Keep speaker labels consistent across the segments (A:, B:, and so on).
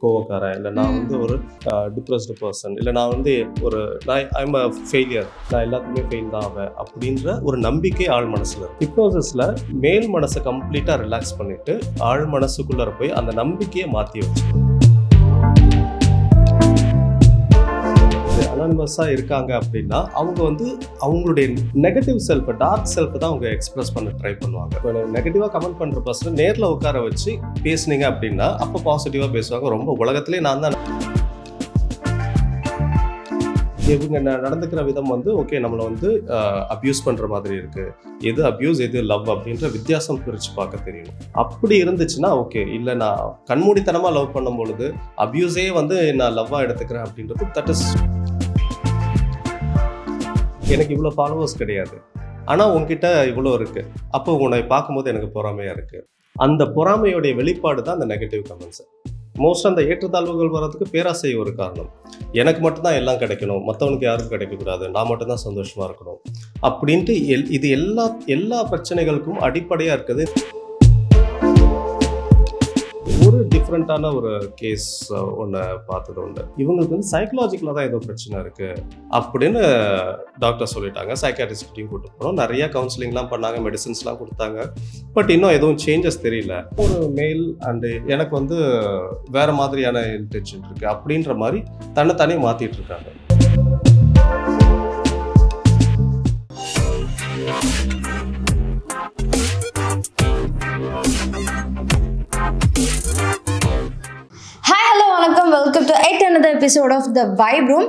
A: கோவக்காரன், இல்லை நான் வந்து ஒரு டிப்ரெஸ்டு பர்சன், இல்லை நான் வந்து ஐம் அ ஃபெயிலியர், நான் எல்லாத்துக்குமே ஃபெயில் தான் ஆவேன் அப்படின்ற ஒரு நம்பிக்கை ஆழ் மனசில் இருக்கு. ஹிப்னோசிஸில் மேல் மனசை கம்ப்ளீட்டாக ரிலாக்ஸ் பண்ணிட்டு ஆழ் மனசுக்குள்ளே போய் அந்த நம்பிக்கையை மாற்றி வச்சு அனானிமஸாக இருக்காங்க அப்படின்னா அவங்க வந்து அவங்களுடைய நெகட்டிவ் செல்ஃப், டார்க் செல்ஃப் தான் அவங்க எக்ஸ்பிரஸ் பண்ண ட்ரை பண்ணுவாங்க. இப்போ நெகட்டிவாக கமெண்ட் பண்ணுற பர்சன் நேரில் உட்கார வச்சு பேசுனீங்க அப்படின்னா அப்போ பாசிட்டிவாக பேசுவாங்க. ரொம்ப உலகத்திலே நான் தான் இவங்க நடந்துக்கிற விதம் வந்து ஓகே நம்மளை வந்து அப்யூஸ் பண்ணுற மாதிரி இருக்குது, எது அப்யூஸ் எது லவ் அப்படின்ற வித்தியாசம் பிரித்து பார்க்க தெரியணும். அப்படி இருந்துச்சுன்னா ஓகே, இல்லை நான் கண்மூடித்தனமாக லவ் பண்ணும் பொழுது அப்யூஸே வந்து நான் லவ்வாக எடுத்துக்கிறேன் அப்படின்றது தட் இஸ். எனக்கு இவ்வளோ ஃபாலோவர்ஸ் கிடையாது, ஆனால் உங்ககிட்ட இவ்வளோ இருக்குது, அப்போ உன்னை பார்க்கும்போது எனக்கு பொறாமையாக இருக்குது. அந்த பொறாமையோடைய வெளிப்பாடு தான் அந்த நெகட்டிவ் கமெண்ட்ஸ். மோஸ்ட் அந்த ஏற்றத்தாழ்வுகள் வர்றதுக்கு பேராசை ஒரு காரணம். எனக்கு மட்டும்தான் எல்லாம் கிடைக்கணும், மற்றவனுக்கு யாரும் கிடைக்கக்கூடாது, நான் மட்டும்தான் சந்தோஷமாக இருக்கணும் அப்படின்ட்டு இது எல்லா பிரச்சனைகளுக்கும் அடிப்படையாக இருக்குது. ஒரு டிஃப்ரெண்ட்டான ஒரு கேஸ் ஒன்று பார்த்தது உண்டு. இவங்களுக்கு வந்து சைக்கலாஜிக்கலாக தான் ஏதோ பிரச்சனை இருக்குது அப்படின்னு டாக்டர் சொல்லிட்டாங்க. சைக்காட்ரிஸ்ட்டையும் கூட்டு போனோம், நிறையா கவுன்சிலிங்லாம் பண்ணாங்க, மெடிசன்ஸ்லாம் கொடுத்தாங்க. பட் இன்னும் எதுவும் சேஞ்சஸ் தெரியல. ஒரு மேல் அண்டு எனக்கு வந்து வேறு மாதிரியான இன்டென்ஷன் இருக்குது அப்படின்ற மாதிரி தன்னைத்தானே மாற்றிட்டு இருக்காங்க.
B: Welcome to another episode of the Vibe Room.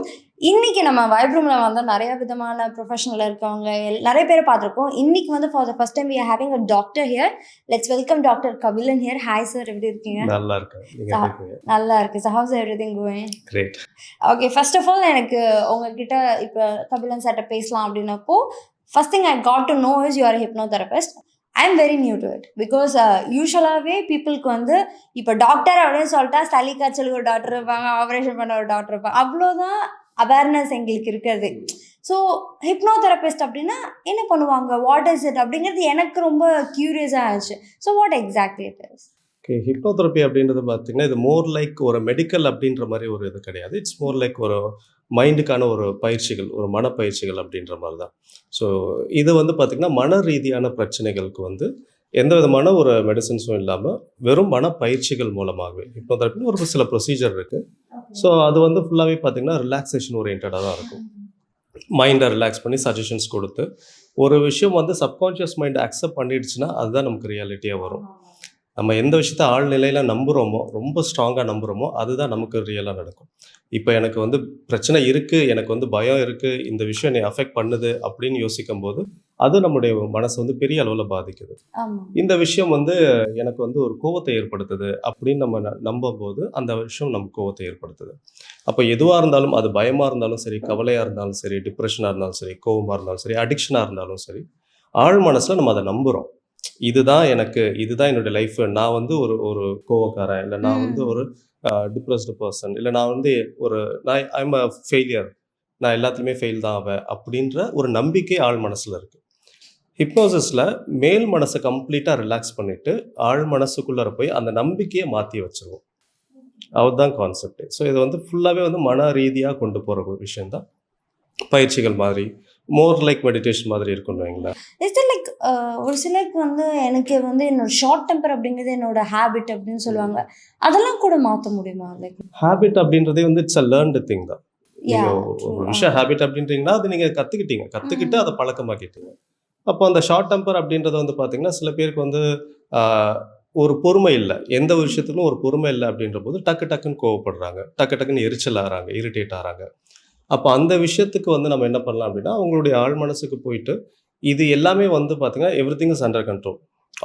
B: இன்னைக்கு நம்ம வைப் ரூம்ல வந்து நிறைய விதமான ப்ரொஃபஷனல் இருக்கவங்க நிறைய பேரை பார்த்துருக்கோம். இன்னைக்கு வந்து for the first time we are having a doctor here. Let's welcome Dr. Kabilan here. Hi sir, எப்படி இருக்கீங்க?
A: நல்லா இருக்கேன்.
B: நல்லா இருக்கு. So how's everything going?
A: Great.
B: Okay, first of all எனக்கு உங்ககிட்ட இப்போ கபிலன் சார்ட்ட பேசலாம் அப்படின்னப்போ first thing I got to know is you are a hypnotherapist. I am very new to it because யூஸ்வலாகவே பீப்புளுக்கு வந்து இப்போ டாக்டர் அப்படின்னு சொல்லிட்டா சளி காய்ச்சலுக்கு ஒரு டாக்டர் இருப்பாங்க, ஆப்ரேஷன் பண்ண ஒரு டாக்டர் இருப்பாங்க, அவ்வளோதான் அவேர்னஸ் எங்களுக்கு இருக்கிறது. ஸோ ஹிப்னோதெரபிஸ்ட் அப்படின்னா என்ன பண்ணுவாங்க, வாட் இஸ் இட் அப்படிங்கிறது எனக்கு ரொம்ப க்யூரியஸாக ஆச்சு. So what exactly it is?
A: Okay, hypnotherapy அப்படின்றது பார்த்தீங்கன்னா இது மோர் லைக் ஒரு மெடிக்கல் அப்படின்ற மாதிரி ஒரு இது கிடையாது. இட்ஸ் மோர் லைக் ஒரு மைண்டுக்கான ஒரு பயிற்சிகள், ஒரு மனப்பயிற்சிகள் அப்படின்ற மாதிரி தான். ஸோ இது வந்து பார்த்திங்கன்னா மன ரீதியான பிரச்சனைகளுக்கு வந்து எந்த விதமான ஒரு மெடிசன்ஸும் இல்லாமல் வெறும் மனப்பயிற்சிகள் மூலமாகவே ஹிப்னோதெரப்பின்னு ஒரு சில ப்ரொசீஜர் இருக்குது. ஸோ அது வந்து ஃபுல்லாகவே பார்த்திங்கன்னா ரிலாக்ஸேஷன் ஓரியன்டாக தான் இருக்கும். மைண்டை ரிலாக்ஸ் பண்ணி சஜஷன்ஸ் கொடுத்து ஒரு விஷயம் வந்து சப்கான்ஷியஸ் மைண்டை அக்செப்ட் பண்ணிடுச்சுன்னா அதுதான் நமக்கு ரியாலிட்டியாக வரும். நம்ம எந்த விஷயத்த ஆழ்நிலையில் நம்புகிறோமோ, ரொம்ப ஸ்ட்ராங்காக நம்புகிறோமோ அதுதான் நமக்கு ரியலாக நடக்கும். இப்போ எனக்கு வந்து பிரச்சனை இருக்குது, எனக்கு வந்து பயம் இருக்குது, இந்த விஷயம் என்னை அஃபெக்ட் பண்ணுது அப்படின்னு யோசிக்கும் போது அது நம்முடைய மனசை வந்து பெரிய அளவில் பாதிக்குது. இந்த விஷயம் வந்து எனக்கு வந்து ஒரு கோவத்தை ஏற்படுத்துது அப்படின்னு நம்ம நம்பும் போது அந்த விஷயம் நமக்கு கோவத்தை ஏற்படுத்துது. அப்போ எதுவாக இருந்தாலும், அது பயமாக இருந்தாலும் சரி, கவலையாக இருந்தாலும் சரி, டிப்ரெஷனாக இருந்தாலும் சரி, கோவமாக இருந்தாலும் சரி, அடிக்ஷனாக இருந்தாலும் சரி, ஆழ் மனசில் நம்ம அதை நம்புகிறோம். இதுதான் என்னுடைய லைஃப், நான் வந்து ஒரு கோவக்காரன், இல்லை நான் வந்து ஒரு டிப்ரெஸ்டு பர்சன், இல்லை நான் வந்து ஐம் அ ஃபெயிலியர், நான் எல்லாத்துலேயுமே ஃபெயில் தான் ஆவேன் அப்படின்ற ஒரு நம்பிக்கை ஆழ் மனசில் இருக்குது. ஹிப்னோசிஸில் மேல் மனசை கம்ப்ளீட்டாக ரிலாக்ஸ் பண்ணிவிட்டு ஆழ் மனசுக்குள்ளே போய் அந்த நம்பிக்கையை மாற்றி வச்சுருவோம். அதுதான் கான்செப்ட். ஸோ இது வந்து ஃபுல்லாகவே வந்து மன ரீதியாக கொண்டு போகிற ஒரு விஷயந்தான். பயிற்சிகள் மாதிரி மோர் லைக் மெடிடேஷன் மாதிரி இருக்குன்னு வைங்களேன்.
B: லைக் ஒரு சிலருக்கு வந்து எனக்கு வந்து என்னோட ஷார்ட் டெம்பர் அப்படிங்கிறது என்னோட ஹேபிட் அப்படின்னு சொல்லுவாங்க, அதெல்லாம் கூட மாற்ற முடியுமா? லைக் ஹேபிட்
A: அப்படின்றதே வந்து இட்ஸ் அ லேர்ன்டு திங் தான். நீங்கள் ஒரு விஷயம் ஹேபிட் அப்படின்றீங்கன்னா அது நீங்கள் கற்றுக்கிட்டு அதை பழக்கமாக்கிட்டீங்க. அப்போ அந்த ஷார்ட் டெம்பர் அப்படின்றது வந்து பார்த்தீங்கன்னா சில பேருக்கு வந்து ஒரு பொறுமை இல்லை, எந்த ஒரு விஷயத்துக்கும் ஒரு பொறுமை இல்லை அப்படின்ற போது டக்குன்னு கோவப்படுறாங்க, டக்குன்னு எரிச்சல் ஆகிறாங்க, இரிட்டேட் ஆகிறாங்க. அப்போ அந்த விஷயத்துக்கு வந்து நம்ம என்ன பண்ணலாம் அப்படின்னா அவங்களுடைய ஆழ் மனசுக்கு போயிட்டு இது எல்லாமே வந்து பார்த்தீங்கன்னா everything is under control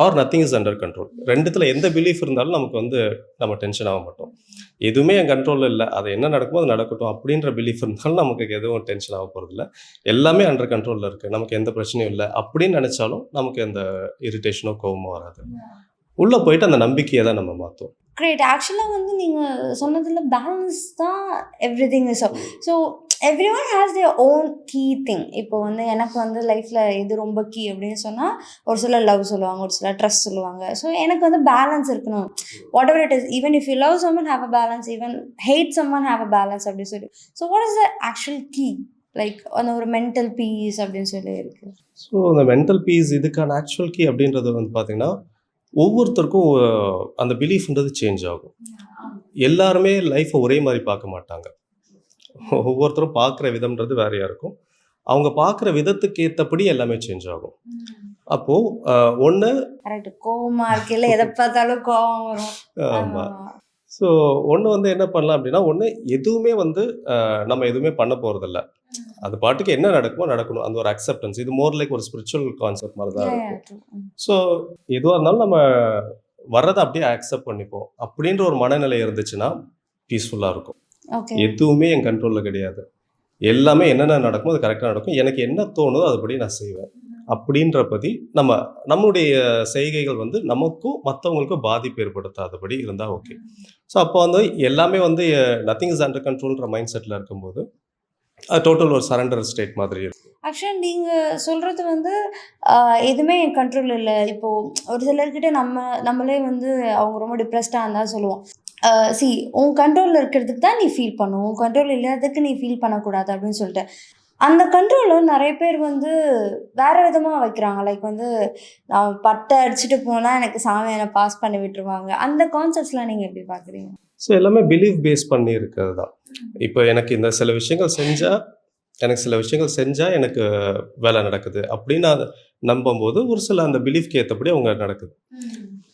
A: or nothing is under control. ரெண்டுத்தில் எந்த பிலீஃப் இருந்தாலும் நமக்கு வந்து நம்ம டென்ஷன் ஆக மாட்டோம். எதுவுமே என் கண்ட்ரோலில் இல்லை, அது என்ன நடக்குமோ அது நடக்கட்டும் அப்படின்ற பிலீஃப் இருந்தாலும் நமக்கு எதுவும் டென்ஷன் ஆக போகிறது இல்லை. எல்லாமே அண்டர் கண்ட்ரோலில் இருக்குது, நமக்கு எந்த பிரச்சனையும் இல்லை அப்படின்னு நினச்சாலும் நமக்கு எந்த இரிட்டேஷனோ கோவமோ வராது. உள்ளே போயிட்டு அந்த நம்பிக்கையை தான் நம்ம மாற்றுவோம்.
B: கிரேட். ஆக்சுவலாக வந்து நீங்கள் சொன்னதில் பேலன்ஸ் தான் everything is. So every one has their own key thing. இப்போ வந்து எனக்கு வந்து லைஃப்பில் எது ரொம்ப கீ அப்படின்னு சொன்னால் ஒரு சிலர் லவ் சொல்லுவாங்க, ஒரு சிலர் ட்ரஸ்ட் சொல்லுவாங்க. ஸோ எனக்கு வந்து பேலன்ஸ் இருக்கணும். Whatever it is, even if you love someone have a balance, even hate someone have a balance அப்படின்னு சொல்லி. So what is the actual key, like அந்த ஒரு மென்டல் பீஸ் அப்படின்னு சொல்லி இருக்கு.
A: ஸோ அந்த மென்டல் பீஸ் இதுக்கான ஆக்சுவல் கீ அப்படின்றது வந்து பார்த்தீங்கன்னா, ஒவ்வொருத்தருக்கும் அந்த பிலீஃப்ன்றது சேஞ்ச் ஆகும். எல்லாருமே லைஃப்பை ஒரே மாதிரி பார்க்க மாட்டாங்க. ஒவ்வொருத்தரும் பார்க்குற விதம்ன்றது வேறையா இருக்கும். அவங்க பார்க்குற விதத்துக்கு ஏத்தபடி எல்லாமே சேஞ்ச் ஆகும். அப்போ ஒண்ணு
B: கரெக்ட். கோவமா இருக்கையில எதை பார்த்தாலும் கோவம் வரும்.
A: ஆமா. ஸோ ஒண்ணு வந்து என்ன பண்ணலாம் அப்படின்னா, ஒண்ணு எதுவுமே வந்து நம்ம எதுவுமே பண்ண போறதில்ல. அது பாட்டுக்கு என்ன நடக்குமோ நடக்கணும். அந்த ஒரு அக்செப்டன்ஸ். இது மோர் லைக் ஒரு ஸ்பிரிச்சுவல் கான்செப்ட் மாரி தான் இருக்கும். ஸோ எதுவா இருந்தாலும் நம்ம வர்றத அப்படியே அக்செப்ட் பண்ணிப்போம். அப்படின்ற ஒரு மனநிலை இருந்துச்சுன்னா, பீஸ்ஃபுல்லா இருக்கும்.
B: ஓகே.
A: எதுவுமே என் கண்ட்ரோல்ல கிடையாது. எல்லாமே என்னென்ன நடக்குமோ அது கரெக்ட்டா நடக்கும். எனக்கு என்ன தோணுதோ அதுபடி நான் செய்வேன். அப்படின்றபடி நம்மளுடைய செய்கைகள் வந்து நமக்கும், மத்தவங்களுக்கும் பாதிப்பு ஏற்படுத்தாதபடி இருந்தா ஓகே. ஸோ அப்போ வந்து எல்லாமே வந்து நத்திங் இஸ் அண்டர் கண்ட்ரோல்ன்ற மைண்ட் செட்ல இருக்கும்போது, அது டோட்டல் ஒரு சரண்டர் ஸ்டேட் மாதிரி இருக்கும்.
B: ஆக்சுவலா நீங்க சொல்றது வந்து எதுவுமே என் கண்ட்ரோல் இல்ல. இப்போ ஒரு சிலர்கிட்ட நம்மளே வந்து அவங்க ரொம்ப டிப்ரெஸ்டா இருந்தா சொல்லுவோம். உன் கண்ட்ரோல்ல இருக்கிறதுக்கு தான் நீ ஃபீல் பண்ணணும். உன் கண்ட்ரோல் இல்லாததுக்கு நீ ஃபீல் பண்ணக்கூடாது அப்படின்னு சொல்லிட்டு. அந்த கண்ட்ரோல நெறைய பேர் வந்து வேற விதமா வைக்கிறாங்க. லைக் வந்து நான் பட்ட அடிச்சுட்டு போனா எனக்கு சாமி என்ன பாஸ் பண்ணி விட்டுருவாங்க. அந்த கான்செப்ட்ஸ்லாம் நீங்க எப்படி பார்க்குறீங்க?
A: ஸோ எல்லாமே பிலீஃப் பேஸ் பண்ணி இருக்கிறது தான். இப்போ எனக்கு இந்த சில விஷயங்கள் செஞ்சா எனக்கு வேலை நடக்குது அப்படின்னு நான் நம்பும்போது, ஒரு சில அந்த பிலீஃப்க்கு ஏத்தபடி அவங்க நடக்குது.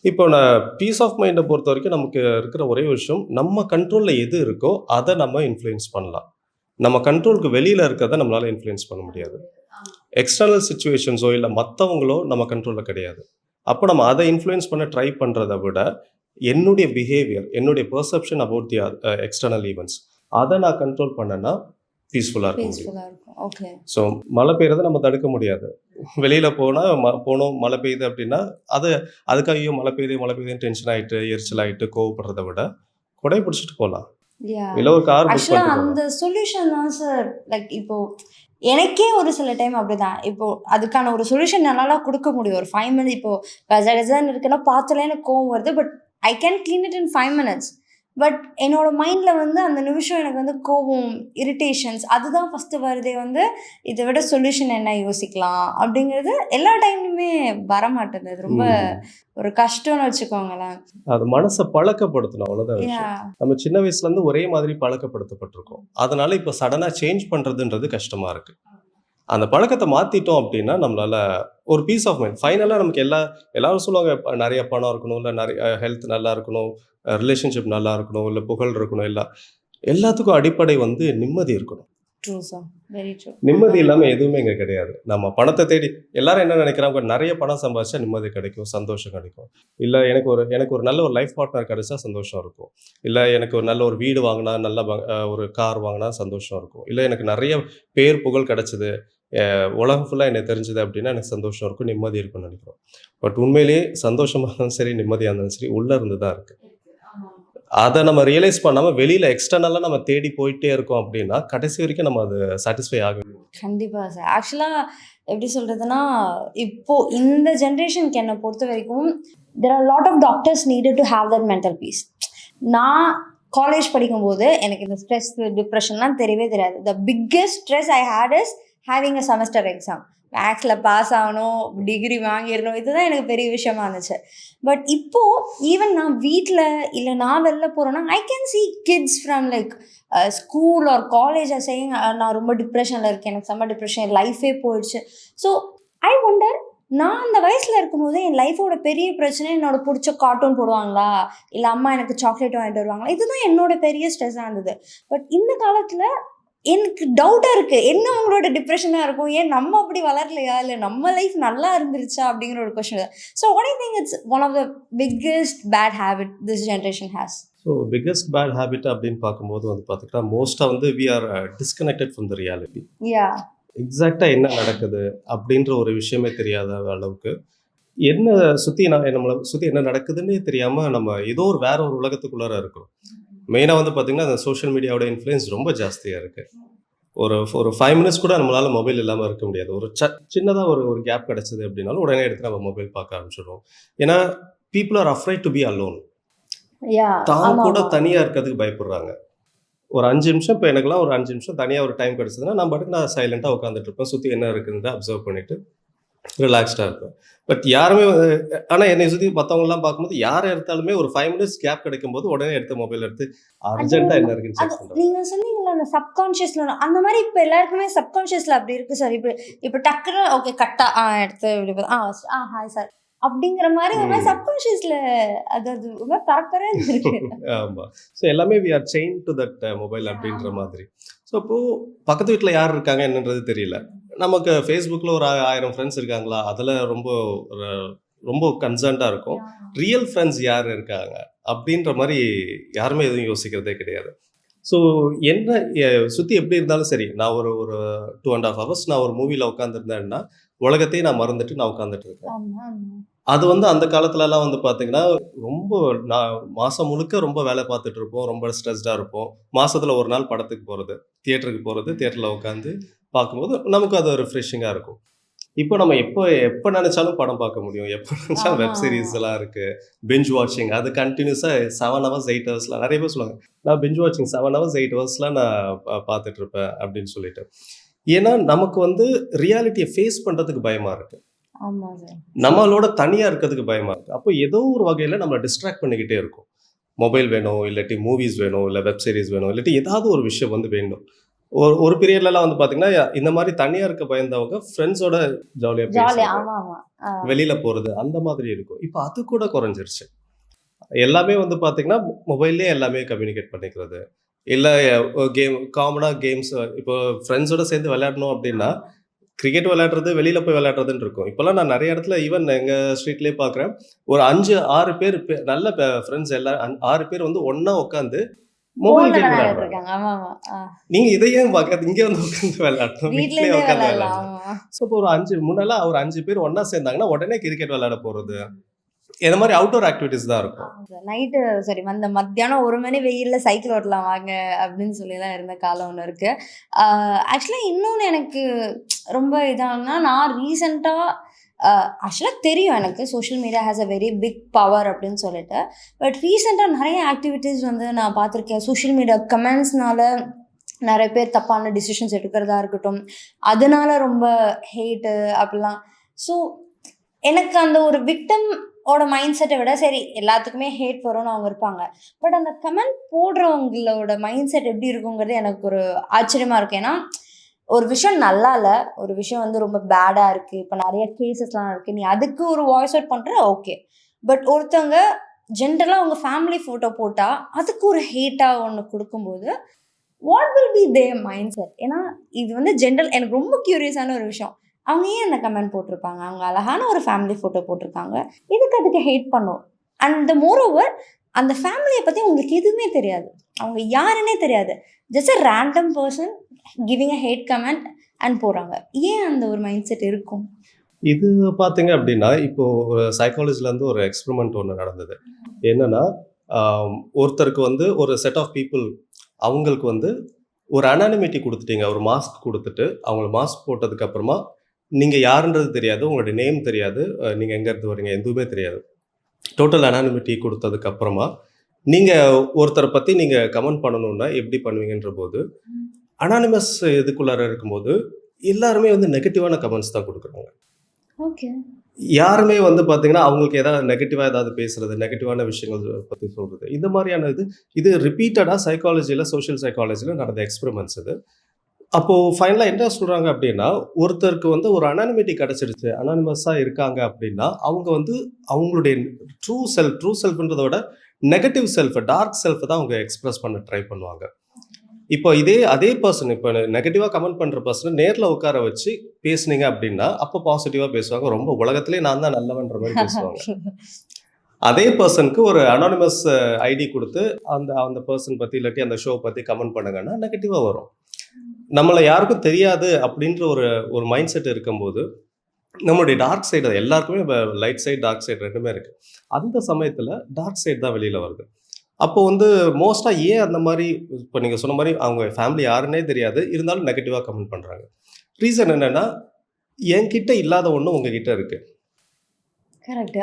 A: இப்போ நான் பீஸ் ஆஃப் மைண்ட பொறுத்தவரைக்கும் நமக்கு இருக்கிற ஒரே விஷயம், நம்ம கண்ட்ரோல்ல எது இருக்கோ அத நம்ம இன்ஃப்ளூயன்ஸ் பண்ணலாம். நம்ம கண்ட்ரோலுக்கு வெளியில இருக்கிறத நம்மளால இன்ஃப்ளூயன்ஸ் பண்ண முடியாது. எக்ஸ்டர்னல் சிச்சுவேஷன்ஸோ இல்ல மத்தவங்களோ நம்ம கண்ட்ரோல்ல கிடையாது. அப்போ நம்ம அத இன்ஃப்ளூயன்ஸ் பண்ண ட்ரை பண்றத விட, என்னுடைய பிஹேவியர், என்னுடைய perception about the external events அத நான் கண்ட்ரோல் பண்ணேன்னா பீஸ்ஃபுல்லா இருக்க முடியும்.
B: பீஸ்ஃபுல்லா இருக்கும். ஓகே.
A: ஸோ மழை பெய்யறத நம்ம தடுக்க முடியாது. வெளியில போனா போனோம் மழை பெய்யுது அப்படின்னா, அதுக்காக ஐயோ மழை பெய்யுதுன்னு டென்ஷன் ஆயிட்டு, எரிச்சல் ஆயிட்டு, கோவப்படுறத விட, கொடைய பிடிச்சிட்டு போலாம்.
B: யாஹ்!
A: இல்ல ஒரு கார் புக்
B: ஆக்சுவலா
A: பண்ணிட்டு
B: அந்த
A: போலாம்.
B: சொல்யூஷன் தான் சார். லைக் இப்போ எனக்கே ஒரு சில டைம் அப்படிதான். இப்போ அதுக்கான ஒரு சொல்யூஷன் என்னால குடுக்க முடியும். ஒரு 5 மினிட்ஸ் இப்போ கஜ கஜன்னு இருக்குன்னா பார்த்தாலே எனக்கு கோவம் வருது. But I can clean it in 5 minutes. But என்னோட மைண்ட்ல வந்து அந்த நிமிஷம் எனக்கு வந்து கோவம், இரிட்டேஷன்ஸ் அதுதான் ஃபர்ஸ்ட் வருதே வந்து, இத விட சொல்யூஷன் என்ன யோசிக்கலாம் அப்படிங்கிறது எல்லா டைம்லயுமே வரமாட்டேங்குது. அது ரொம்ப
A: ம்.
B: ஒரு கஷ்டம்னு வச்சுக்கோங்களேன்.
A: அது மனச பழக்கப்படுத்தணும் அவ்வளவுதான் விஷயம்.
B: யாஹ்!
A: நம்ம சின்ன வயசுல இருந்து ஒரே மாதிரி பழக்கப்படுத்தப்பட்டிருக்கோம். அதனால இப்ப சடனா சேஞ்ச் பண்றதுன்றது கஷ்டமா இருக்கு. அந்த பழக்கத்த மாத்திட்டோம் அப்படின்னா, நம்மளால ஒரு பீஸ் ஆஃப் மைண்ட் ஃபைனலா நமக்கு எல்லாரும் சொல்லுவாங்க, நெறைய பணம் இருக்கணும், இல்ல நெறைய ஹெல்த் நல்லா இருக்கணும், ரிலேஷன்ஷிப் நல்லா இருக்கணும், இல்ல புகழ் இருக்கணும், எல்லாத்துக்கும் அடிப்படை வந்து நிம்மதி இருக்கணும்.
B: True sir. Very true.
A: நிம்மதி இல்லாம எதுவுமே இங்க கிடையாது. நம்ம பணத்த தேடி எல்லாரும் என்ன நெனைக்கிறாங்க, நெறைய பணம் சம்பாதிச்சா நிம்மதி கிடைக்கும், சந்தோஷம் கிடைக்கும். இல்ல எனக்கு ஒரு நல்ல ஒரு லைஃப் பார்ட்னர் கிடைச்சா சந்தோஷம் இருக்கும். இல்ல எனக்கு ஒரு நல்ல ஒரு வீடு வாங்குனா, நல்ல ஒரு கார் வாங்குனா சந்தோஷம் இருக்கும். இல்ல எனக்கு நெறைய பேர், புகழ் கிடைச்சது, உலகம் ஃபுல்லா என்ன தெரிஞ்சது அப்படின்னா எனக்கு சந்தோஷம் இருக்கும், நிம்மதி இருக்கும்னு நெனைக்கிறோம். பட் உண்மையிலேயே சந்தோஷமா இருந்தாலும் சரி, நிம்மதியா இருந்தாலும் சரி, உள்ள இருந்து தான் இருக்கு. அத நம்ம ரியலைஸ் பண்ணாம வெளியில எக்ஸ்டர்னலா நம்ம தேடி போயிட்டே இருக்கோம் அப்படின்னா, கடைசி வரைக்கும் நம்ம அது சாட்டிஸ்ஃபை ஆகவே
B: கண்டிப்பா சார். ஆக்சுவலா எப்படி சொல்றதுன்னா, இப்போ இந்த ஜெனரேஷனுக்கு என்ன பொறுத்த வரைக்கும், there are lot of doctors needed to have that mental peace. நான் காலேஜ் படிக்கும்போது எனக்கு இந்த ஸ்ட்ரெஸ், டிப்ரெஷன்லாம் தெரியவே தெரியாது. The biggest stress I had is having a semester exam. மேக்ஸில் பாஸ் ஆகணும், டிகிரி வாங்கிடணும், இதுதான் எனக்கு பெரிய விஷயமா இருந்துச்சு. பட் இப்போ ஈவன் நான் வீட்டில் இல்லை நான் வெளில போகிறேன்னா I can see kids from like school or college are saying நான் ரொம்ப டிப்ரெஷனில் இருக்கேன், எனக்கு செம்ம டிப்ரெஷன், லைஃபே போயிடுச்சு. ஸோ ஐ ஒண்டர், நான் அந்த வயசில் இருக்கும்போது என் லைஃபோட பெரிய பிரச்சனை என்னோட பிடிச்ச கார்ட்டூன் போடுவாங்களா, இல்லை அம்மா எனக்கு சாக்லேட் வாங்கிட்டு வருவாங்களா, இதுதான் என்னோட பெரிய ஸ்ட்ரெஸ்ஸாக இருந்தது. பட் இந்த காலத்தில் எனக்கு டவுட்டாக இருக்குது, என்ன அவங்களோட டிப்ரெஷனாக இருக்கும், ஏன் நம்ம அப்படி வளரலையா, இல்லை நம்ம லைஃப் நல்லா இருந்துருச்சா அப்படிங்கிற ஒரு question. So what I think it's one of the biggest bad habit this generation has.
A: So biggest bad habit அப்படின்னு பார்க்கும்போது வந்து பார்த்துக்கிட்டா, மோஸ்ட்டாக வந்து we are disconnected from the reality.
B: Yeah.
A: எக்ஸாக்டாக என்ன நடக்குது அப்படின்ற ஒரு விஷயமே தெரியாத அளவுக்கு, நம்மளை சுற்றி என்ன நடக்குதுன்னே தெரியாமல் நம்ம ஏதோ வேற ஒரு உலகத்துக்குள்ளார இருக்கிறோம். மெயினாக வந்து பார்த்தீங்கன்னா, அந்த சோஷியல் மீடியாவோட இன்ஃப்ளூயன்ஸ் ரொம்ப ஜாஸ்தியாக இருக்குது. ஒரு ஒரு 5 மினிட்ஸ் கூட நம்மளால மொபைல் இல்லாம இருக்க முடியாது. ஒரு சின்னதா ஒரு கேப் கிடைச்சது அப்படின்னாலும், உடனே எடுத்து நம்ம மொபைல் பார்க்க ஆரம்பிச்சுடுறோம். ஏன்னா, people are afraid to be alone.
B: Yeah!
A: தான் கூட
B: ஆமாமா.
A: தனியா இருக்கிறதுக்கு பயப்படுறாங்க. ஒரு 5 நிமிஷம் இப்ப எனக்கெல்லாம் ஒரு 5 நிமிஷம் தனியா ஒரு டைம் கிடைச்சதுன்னா, நான் பாட்டுக்கு நான் சைலன்ட்டா உட்கார்ந்துட்டு இருப்பேன். சுத்தி என்ன இருக்குன்றத அப்சர்வ் பண்ணிட்டு ரிலாக்ஸ்டா இருப்பேன். பட் யாருமே ஆனா என்னைய சுத்தி மத்தவங்கலாம் பார்க்கும்போது, யார எடுத்தாலுமே ஒரு 5 மினிட்ஸ் கேப் கிடைக்கும்போது, உடனே எடுத்து மொபைல் எடுத்து
B: அது
A: அர்ஜென்ட்டா என்ன இருக்குன்னு
B: அது
A: செக் பண்றாங்க.
B: நீங்க சொன்னீங்கல்ல அந்த சப்கான்ஷியஸ்ல அந்த மாரி இப்ப எல்லாருக்குமே சப்கான்ஷியஸ்ல அப்படி இருக்கு சார். இப்ப டக்குனு ஓகே கட்டா எடுத்து இப்படி ஹாய் சார் அப்படிங்கிற மாரி ஒரு மாரி
A: ம்.
B: சப்கான்ஷியஸ்ல அது அது ஒரு மாரி பரபரன்னு இருக்கு.
A: ஆமா. ஸோ எல்லாமே we are chain to that mobile அப்படின்ற மாதிரி. ஸோ அப்போ பக்கத்து வீட்ல யார் இருக்காங்க என்னன்றது தெரியல. நமக்கு Facebookல ஒரு 1000 ஃப்ரெண்ட்ஸ் இருக்காங்களா? அதுல ஒரு ரொம்ப கன்சர்ன்டா இருக்கும். ரியல் ஃப்ரெண்ட்ஸ் யார் இருக்காங்க? அப்படின்ற மாரி யாருமே எதுவும் யோசிக்கிறதே கிடையாது. ஸோ என்ன சுத்தி எப்படி இருந்தாலும் சரி, நான் ஒரு ஒரு 2 1/2 ஹவர்ஸ் நான் ஒரு மூவில உட்கார்ந்திருந்தேன்னா, உலகத்தையே நான் மறந்துட்டு நான் உட்கார்ந்துட்டு இருக்கேன்.
B: ஆமா, ஆமா.
A: அது வந்து அந்த காலத்துலலாம் வந்து பார்த்தீங்கன்னா, ரொம்ப நான் மாசம் முழுக்க ரொம்ப வேலை பார்த்துட்டு இருப்போம். ரொம்ப ஸ்ட்ரெஸ்டா இருப்போம். மாசத்துல 1 நாள் படத்துக்கு போறது. தியேட்டருக்கு போறது, தியேட்டர்ல உட்காந்து பார்க்கும்போது நமக்கு அது ரிஃப்ரெஷிங்கா இருக்கும். இப்போ நம்ம எப்ப எப்ப நெனச்சாலும் படம் பார்க்க முடியும். எப்ப நெனச்சாலும்
B: ஆமா,
A: வெப்
B: ஆமா.
A: சீரிஸ் எல்லாம் இருக்கு. பிஞ்ச் வாட்சிங் அது கன்டினியூஸா 7 ஹவர்ஸ், 8 ஹவர்ஸ்லாம் நெறைய பேர் சொல்லுவாங்க. நான் பிஞ்ச் வாட்சிங் 7 ஹவர்ஸ், 8 ஹவர்ஸ்லாம் நான் பார்த்துட்டு இருப்பேன் அப்படின்னு சொல்லிட்டு. ஏன்னா, நமக்கு வந்து ரியாலிட்டிய ஃபேஸ் பண்றதுக்கு பயமா இருக்கு.
B: ஆமா சார்.
A: நம்மளோட தனியா இருக்கிறதுக்கு பயமா இருக்கு. அப்போ ஏதோ ஒரு வகையில நம்மள டிஸ்ட்ராக்ட் பண்ணிக்கிட்டே இருக்கும். மொபைல் வேணும், இல்லாட்டி மூவிஸ் வேணும், இல்ல வெப் சீரிஸ் வேணும், இல்லாட்டி ஏதாவது ஒரு விஷயம் வந்து வேணும். ஒரு ஒரு பீரியட்லலாம் வந்து பார்த்தீங்கன்னா, இந்த மாரி தனியா இருக்க பயந்தவங்க ஃப்ரெண்ட்ஸோட ஜாலியா
B: ஜாலியா
A: பேசுறது,
B: ஆமா, ஆமா.
A: வெளியில போறது அந்த மாதிரி இருக்கும். இப்ப அது கூட குறைஞ்சிருச்சு. எல்லாமே வந்து பார்த்தீங்கன்னா, மொபைல்லயே எல்லாமே கம்யூனிகேட் பண்ணிக்கிறது. இல்ல காமனா கேம்ஸ் இப்போ ஃப்ரெண்ட்ஸோட சேர்ந்து விளையாடணும் அப்டின்னா, கிரிக்கெட் விளையாடுறது, வெளியில போய் விளையாடுறதுன்னு இருக்கும். இப்பலாம் நான் நெறைய இடத்துல ஈவன் எங்க ஸ்ட்ரீட்லயே பார்க்குறேன். ஒரு 5, 6 பேர் நல்ல ஃப்ரெண்ட்ஸ் எல்லா 6 பேர் வந்து ஒண்ணா உட்காந்து மொபைல்
B: ஃபோன்ல
A: கேம்
B: விளையாடிட்டு
A: விளையாடுறாங்க.
B: இருக்காங்க. ஆமாமா.
A: நீங்க இத ஏன் பார்க்காத இங்க வந்து உட்காந்து விளையாடணும்.
B: வீட்ல
A: வீட்லயே
B: இருந்தே
A: உட்காந்து
B: விளையாடலாம்.
A: விளையாடலாம்.
B: ஆமா.
A: ஸோ இப்போ ஒரு 5 முன்னலாம் ஒரு 5 பேர் ஒண்ணா சேர்ந்தாங்கன்னா, உடனே கிரிக்கெட் விளையாட போறது. இந்த மாரி அவுட்டோர் ஆக்டிவிட்டீஸ் தான் இருக்கும்.
B: ஆமா சார். நைட்டு சாரி அந்த மத்தியானம் 1 மணி வெயில்ல சைக்கிள் ஓட்டலாம் வாங்க அப்படின்னு சொல்லிலாம் இருந்த காலம் ஒண்ணு இருக்கு. ஆக்சுவலா இன்னொன்னு எனக்கு ரொம்ப இதானா, நான் ரீசென்ட்டா ஆக்சுவலா தெரியும் எனக்கு social media has a very big power அப்படின்னு சொல்லிட்டு. பட் ரீசென்ட்டா நெறைய ஆக்டிவிட்டீஸ் வந்து நான் பார்த்துருக்கேன். சோஷியல் மீடியா கமெண்ட்ஸ்னால நெறைய பேர் தப்பான டிசிஷன்ஸ் எடுக்கிறதா இருக்கட்டும். அதனால ரொம்ப ஹேட்டு அப்படிலாம். ஸோ எனக்கு அந்த ஒரு விக்டிம் ஓட மைண்ட் செட்ட விட சரி எல்லாத்துக்குமே ஹேட் வரும்னு அவங்க இருப்பாங்க. பட் அந்த கமெண்ட் போடுறவங்களோட மைண்ட் செட் எப்படி இருக்குங்கிறது எனக்கு ஒரு ஆச்சரியமா இருக்கு. ஏன்னா, ஒரு விஷயம் நல்லா இல்ல. ஒரு விஷயம் வந்து ரொம்ப பேடா இருக்கு. இப்ப நெறைய கேஸஸ்லாம் இருக்கு. நீ அதுக்கு ஒரு வாய்ஸ் அவுட் பண்ற ஓகே. பட் ஒருத்தவங்க ஜென்ரலா உங்க ஃபேமிலி ஃபோட்டோ போட்டா, அதுக்கு ஒரு ஹேட்டா ஒண்ணு குடுக்கும்போது, what will be their mind set? ஏன்னா, இது வந்து எனக்கு ரொம்ப கியூரியஸான ஒரு விஷயம். அவங்க ஏன் அந்த கமெண்ட் போட்டிருப்பாங்க? அவங்க அழகான ஒரு ஃபேமிலி ஃபோட்டோ போட்டிருக்காங்க. எதுக்கு அதுக்கு ஹேட் பண்ணணும்? அண்ட் மோர் ஓவர் அந்த ஃபேமிலிய பத்தி உங்களுக்கு எதுவுமே தெரியாது. அவங்க யாருன்னே தெரியாது. Just a random person giving a hate comment and போடுறாங்க. ஏன் அந்த ஒரு மைண்ட் செட் இருக்கும்?
A: இது பார்த்தீங்க அப்டின்னா, இப்போ சைக்காலஜில இருந்து ஒரு எக்ஸ்பெரிமெண்ட் ஒண்ணு நடந்தது. என்னன்னா, ஒருத்தருக்கு வந்து ஒரு செட் ஆஃப் பீப்பிள் அவங்களுக்கு வந்து ஒரு அனானிமிட்டி குடுத்துட்டீங்க. ஒரு மாஸ்க் குடுத்துட்டு, அவங்கள மாஸ்க் போட்டதுக்கு அப்புறமா, நீங்க யாருன்றது தெரியாது. உங்களுடைய நேம் தெரியாது. நீங்க எங்க இருந்து வரீங்க? எதுவுமே தெரியாது. டோட்டல் அனானிமிட்டி குடுத்ததுக்கு அப்புறமா, நீங்க ஒருத்தர பத்தி நீங்க கமெண்ட் பண்ணணும்னா எப்படி பண்ணுவீங்கன்றபோது, அனானிமஸ் இதுக்குள்ளார இருக்கும்போது, எல்லாருமே வந்து நெகட்டிவான கமெண்ட்ஸ் தான் குடுக்குறாங்க.
B: ஓகே.
A: யாருமே வந்து பார்த்தீங்கன்னா, அவங்களுக்கு ஏதாவது நெகட்டிவா ஏதாவது பேசுறது, நெகட்டிவான விஷயங்கள் பத்தி சொல்றது. இந்த மாரியான இது ரிப்பீட்டடா சைக்காலஜில, சோசியல் சைக்காலஜில நடந்த எக்ஸ்பெரிமெண்ட்ஸ் இது. அப்போ ஃபைனலா என்ன சொல்றாங்க அப்டின்னா, ஒருத்தருக்கு வந்து ஒரு அனானிமிட்டி கிடைச்சிருச்சு. அனானிமஸா இருக்காங்க அப்டின்னா, அவங்க வந்து அவங்களுடைய ட்ரூ செல்ஃப்ன்றத விட நெகட்டிவ் செல்ஃப், டார்க் செல்ஃப் தான் அவங்க எக்ஸ்பிரஸ் பண்ண ட்ரை பண்ணுவாங்க. இப்போ அதே பெர்சன் இப்ப நெகட்டிவா கமெண்ட் பண்ற பெர்சன நேர்ல உட்கார வச்சு பேசுனீங்க அப்டின்னா, அப்ப பாசிட்டிவா பேசுவாங்க. ரொம்ப உலகத்திலேயே நான் தான் நல்லவன்ற மாரி பேசுவாங்க. அதே பெர்சனுக்கு ஒரு அனானிமஸ் ஐடி குடுத்து, அந்த அந்த பெர்சன் பத்தி இல்லாட்டி அந்த ஷோ பத்தி கமெண்ட் பண்ணுங்கன்னா, நெகட்டிவா வரும். நம்மள யாருக்கும் தெரியாது அப்டின்ற ஒரு ஒரு மைண்ட் செட் இருக்கும்போது, நம்மளுடைய டார்க் சைடு எல்லாருக்குமே லைட் சைடு, டார்க் சைடு 2மே இருக்கு. அந்த சமயத்துல டார்க் சைடு தான் வெளியில வருது. அப்போ வந்து மோஸ்டா ஏன் அந்த மாரி இப்ப நீங்க சொன்ன மாரி அவங்க ஃபேமிலி யாருன்னே தெரியாது. இருந்தாலும் நெகட்டிவா கமெண்ட் பண்றாங்க. ரீசன் என்னன்னா, என்கிட்ட இல்லாத ஒண்ணு உங்ககிட்ட இருக்கு.
B: கரெக்ட்.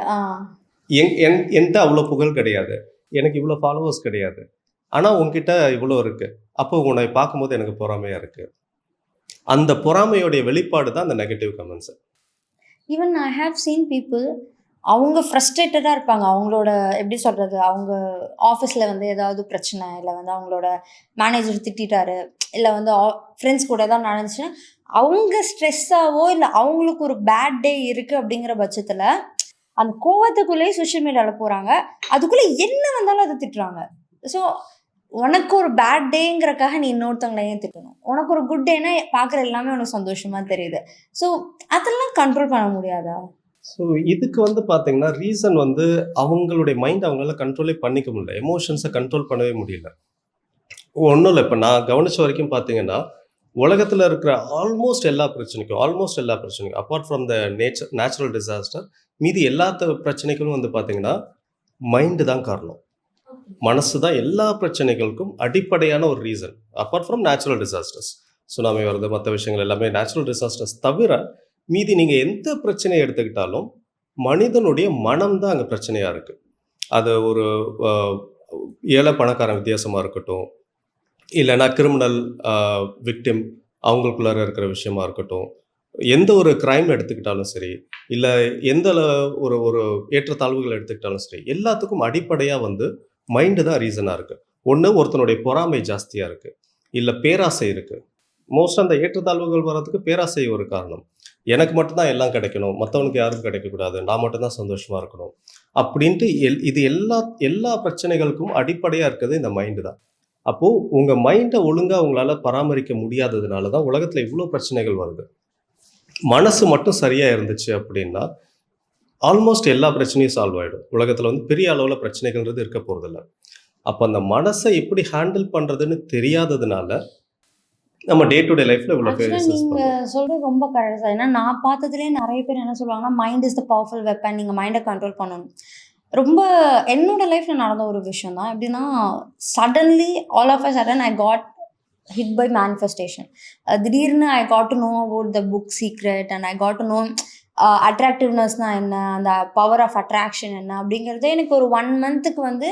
A: என்ட்ட அவ்ளோ புகழ் கிடையாது. எனக்கு இவ்ளோ ஃபாலோவர்ஸ் கிடையாது. ஆனா உன்கிட்ட இவ்ளோ இருக்கு. அப்போ உன்னை பார்க்கும்போது எனக்கு பொறாமையா இருக்கு. அந்த பொறாமையுடைய வெளிப்பாடு தான் அந்த negative comments.
B: Even I have seen people அவங்க ஃப்ரஸ்ட்ரேட்டடாக இருப்பாங்க. அவங்களோட எப்படி சொல்கிறது, அவங்க ஆஃபீஸில் வந்து ஏதாவது பிரச்சனை, இல்லை வந்து அவங்களோட மேனேஜர் திட்டாரு, இல்லை வந்து ஃப்ரெண்ட்ஸ் கூட தான் நடந்துச்சுன்னா, அவங்க ஸ்ட்ரெஸ்ஸாவோ இல்லை அவங்களுக்கு ஒரு பேட் டே இருக்குது அப்படிங்கிற பட்சத்தில் அந்த கோவத்துக்குள்ளேயே சோஷியல் மீடியாவில் போகிறாங்க. அதுக்குள்ளே என்ன வந்தாலும் அதை திட்டுறாங்க. ஸோ உனக்கு ஒரு பேட் டேங்கிறக்காக நீ இன்னொருத்தவங்களை ஏன் திட்டணும்? உனக்கு ஒரு குட் டேனா பார்க்குற எல்லாமே உனக்கு சந்தோஷமாக தெரியுது. ஸோ அதெல்லாம் கண்ட்ரோல் பண்ண முடியாதா?
A: ஸோ இதுக்கு வந்து பார்த்தீங்கன்னா, ரீசன் வந்து அவங்களுடைய மைண்ட் அவங்களால கண்ட்ரோலே பண்ணிக்க முடியல. எமோஷன்ஸ கண்ட்ரோல் பண்ணவே முடியல. ஒண்ணும் இல்ல. இப்ப நான் கவனிச்ச வரைக்கும் பார்த்தீங்கன்னா, உலகத்துல இருக்கிற ஆல்மோஸ்ட் எல்லா பிரச்சனைக்கும் apart from the natural disaster மீதி எல்லா பிரச்சனைகளும் வந்து பார்த்தீங்கன்னா, மைண்ட் தான் காரணம். மனசு தான் எல்லா பிரச்சனைகளுக்கும் அடிப்படையான ஒரு reason. Apart from natural disasters. Tsunami வருது, மத்த விஷயங்கள் எல்லாமே நேச்சுரல் டிசாஸ்டர்ஸ் தவிர, மீதி நீங்க எந்த பிரச்சனைய எடுத்துக்கிட்டாலும், மனிதனுடைய மனம் தான் அங்க பிரச்சனையா இருக்கு. அது ஒரு அ ஏழை, பணக்காரன் வித்தியாசமா இருக்கட்டும், இல்லன்னா கிரிமினல் அ விக்டிம் அவங்களுக்குள்ளார இருக்கிற விஷயமா இருக்கட்டும், எந்த ஒரு கிரைம் எடுத்துக்கிட்டாலும் சரி, இல்ல எந்த ஒரு ஒரு ஏற்றத்தாழ்வுகள் எடுத்துக்கிட்டாலும் சரி, எல்லாத்துக்கும் அடிப்படையா வந்து மைண்டு தான் ரீசனா இருக்கு. ஒண்ணு ஒருத்தனுடைய பொறாமை ஜாஸ்தியா இருக்கு. இல்ல பேராசை இருக்கு. மோஸ்ட்டா அந்த ஏற்றத்தாழ்வுகள் வர்றதுக்கு பேராசை ஒரு காரணம். எனக்கு மட்டும் தான் எல்லாம் கிடைக்கணும். மத்தவனுக்கு யாரும் கிடைக்கக்கூடாது. நான் மட்டும் தான் சந்தோஷமா இருக்கணும். அப்படின்ட்டு இது எல்லா பிரச்சனைகளுக்கும் அடிப்படையா இருக்கிறது இந்த மைண்டு தான். அப்போ உங்க மைண்ட ஒழுங்கா உங்களால பராமரிக்க முடியாததுனால தான் உலகத்துல இவ்ளோ பிரச்சனைகள் வருது. மனசு மட்டும் சரியா இருந்துச்சு அப்படின்னா, ஆல்மோஸ்ட் எல்லா பிரச்சனையும் சால்வ் ஆயிடும். உலகத்துல வந்து பெரிய அளவுல பிரச்சனைகள்ன்றது இருக்க போறதில்ல. அப்ப அந்த மனச எப்படி ஹேண்டில் பண்றதுன்னு தெரியாததுனால, நம்ம டே டு டே லைஃப்ல இவ்ளோ
B: ஆக்சுவலா
A: ஃபேஸஸ்
B: நீங்க
A: பண்றோம்.
B: சொல்றது ரொம்ப கரெக்ட் தான். ஏன்னா நான் பார்த்ததுலயே நெறைய பேர் என்ன சொல்லுவாங்கன்னா, mind is the powerful weapon. நீங்க மைண்ட கண்ட்ரோல் பண்ணணும். ரொம்ப என்னோட லைஃப்ல நடந்த ஒரு விஷயம் தான். எப்படின்னா, suddenly all of a sudden I got hit by manifestation. திடீர்னு I got to know about the book secret and I got to know அட்ராக்டிவ்னஸ்னா என்ன, அந்த பவர் ஆஃப் அட்ராக்ஷன் என்ன அப்படிங்கிறது எனக்கு ஒரு 1 மந்த்துக்கு வந்து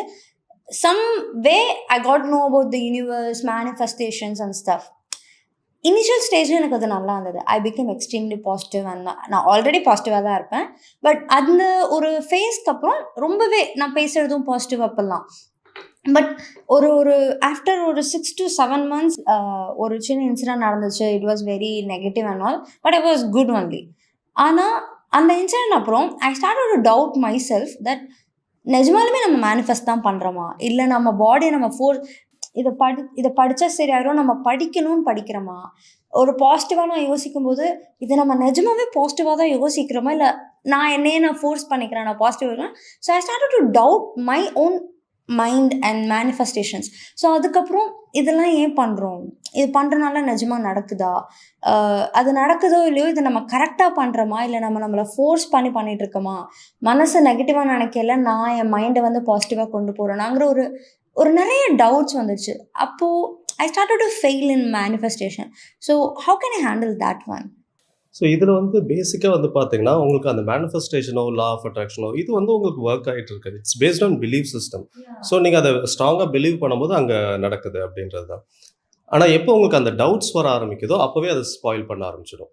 B: some way I got to know about the universe, manifestations and stuff. Initial ஸ்டேஜில் எனக்கு அது நல்லா இருந்தது. I become extremely positive and நான் ஆல்ரெடி பாசிட்டிவாக தான் இருப்பேன். பட் அந்த ஒரு ஃபேஸ்க்கு அப்புறம் ரொம்பவே நான் பேசுகிறதும் பாசிட்டிவ் அப்போல்லாம். பட் ஒரு ஒரு ஆஃப்டர் ஒரு 6 to 7 மந்த்ஸ் ஒரு சின்ன இன்சிடென்ட் நடந்துச்சு. It was very negative and all. But I was good only. ஆனால் அந்த இன்சிடென்ட் அப்புறம் I started to doubt my self that நிஜமாலுமே நம்ம மேனிஃபெஸ்ட் தான் பண்ணுறோமா, இல்லை நம்ம பாடியை நம்ம இதை படித்தா சரியாயிரும், நம்ம படிக்கணும்னு படிக்கிறோமா, ஒரு பாசிட்டிவாக நான் யோசிக்கும்போது இதை நம்ம நிஜமாவே பாசிட்டிவாக தான் யோசிக்கிறோமா, இல்லை நான் ஃபோர்ஸ் பண்ணிக்கிறேன் நான் பாசிட்டிவ் இருக்கேன். So I started to doubt my own mind and manifestations. So அதுக்கப்புறம் இதெல்லாம் ஏன் பண்ணுறோம், இது பண்ணுறனால நிஜமாக நடக்குதா, அது நடக்குதோ இல்லையோ இதை நம்ம கரெக்டாக பண்ணுறோமா, இல்லை நம்மளை ஃபோர்ஸ் பண்ணிட்டு இருக்கோமா, மனசை நெகட்டிவாக நினைக்கல நான் என் மைண்டை வந்து பாசிட்டிவாக கொண்டு போகிறேனாங்கிற ஒரு நிறைய டவுட்ஸ் வந்துச்சு. அப்போது I started to fail in manifestation. So how can I handle that one?
A: So இதில வந்து பேசிக்கா வந்து பார்த்தீங்கன்னா, உங்களுக்கு அந்த மேனிஃபெஸ்டேஷனோ, லா ஆஃப் அட்ராக்ஷனோ இது வந்து உங்களுக்கு ஒர்க் ஆயிட்டு இருக்கு. It's based on belief system. So நீங்க அத ஸ்ட்ராங்கா பிலீவ் பண்ணும்போது அங்க நடக்குது அப்படின்றது தான். ஆனா எப்போ உங்களுக்கு அந்த டவுட்ஸ் வர ஆரம்பிக்குதோ, அப்பவே அத ஸ்பாயில் பண்ண ஆரம்பிச்சுடும்.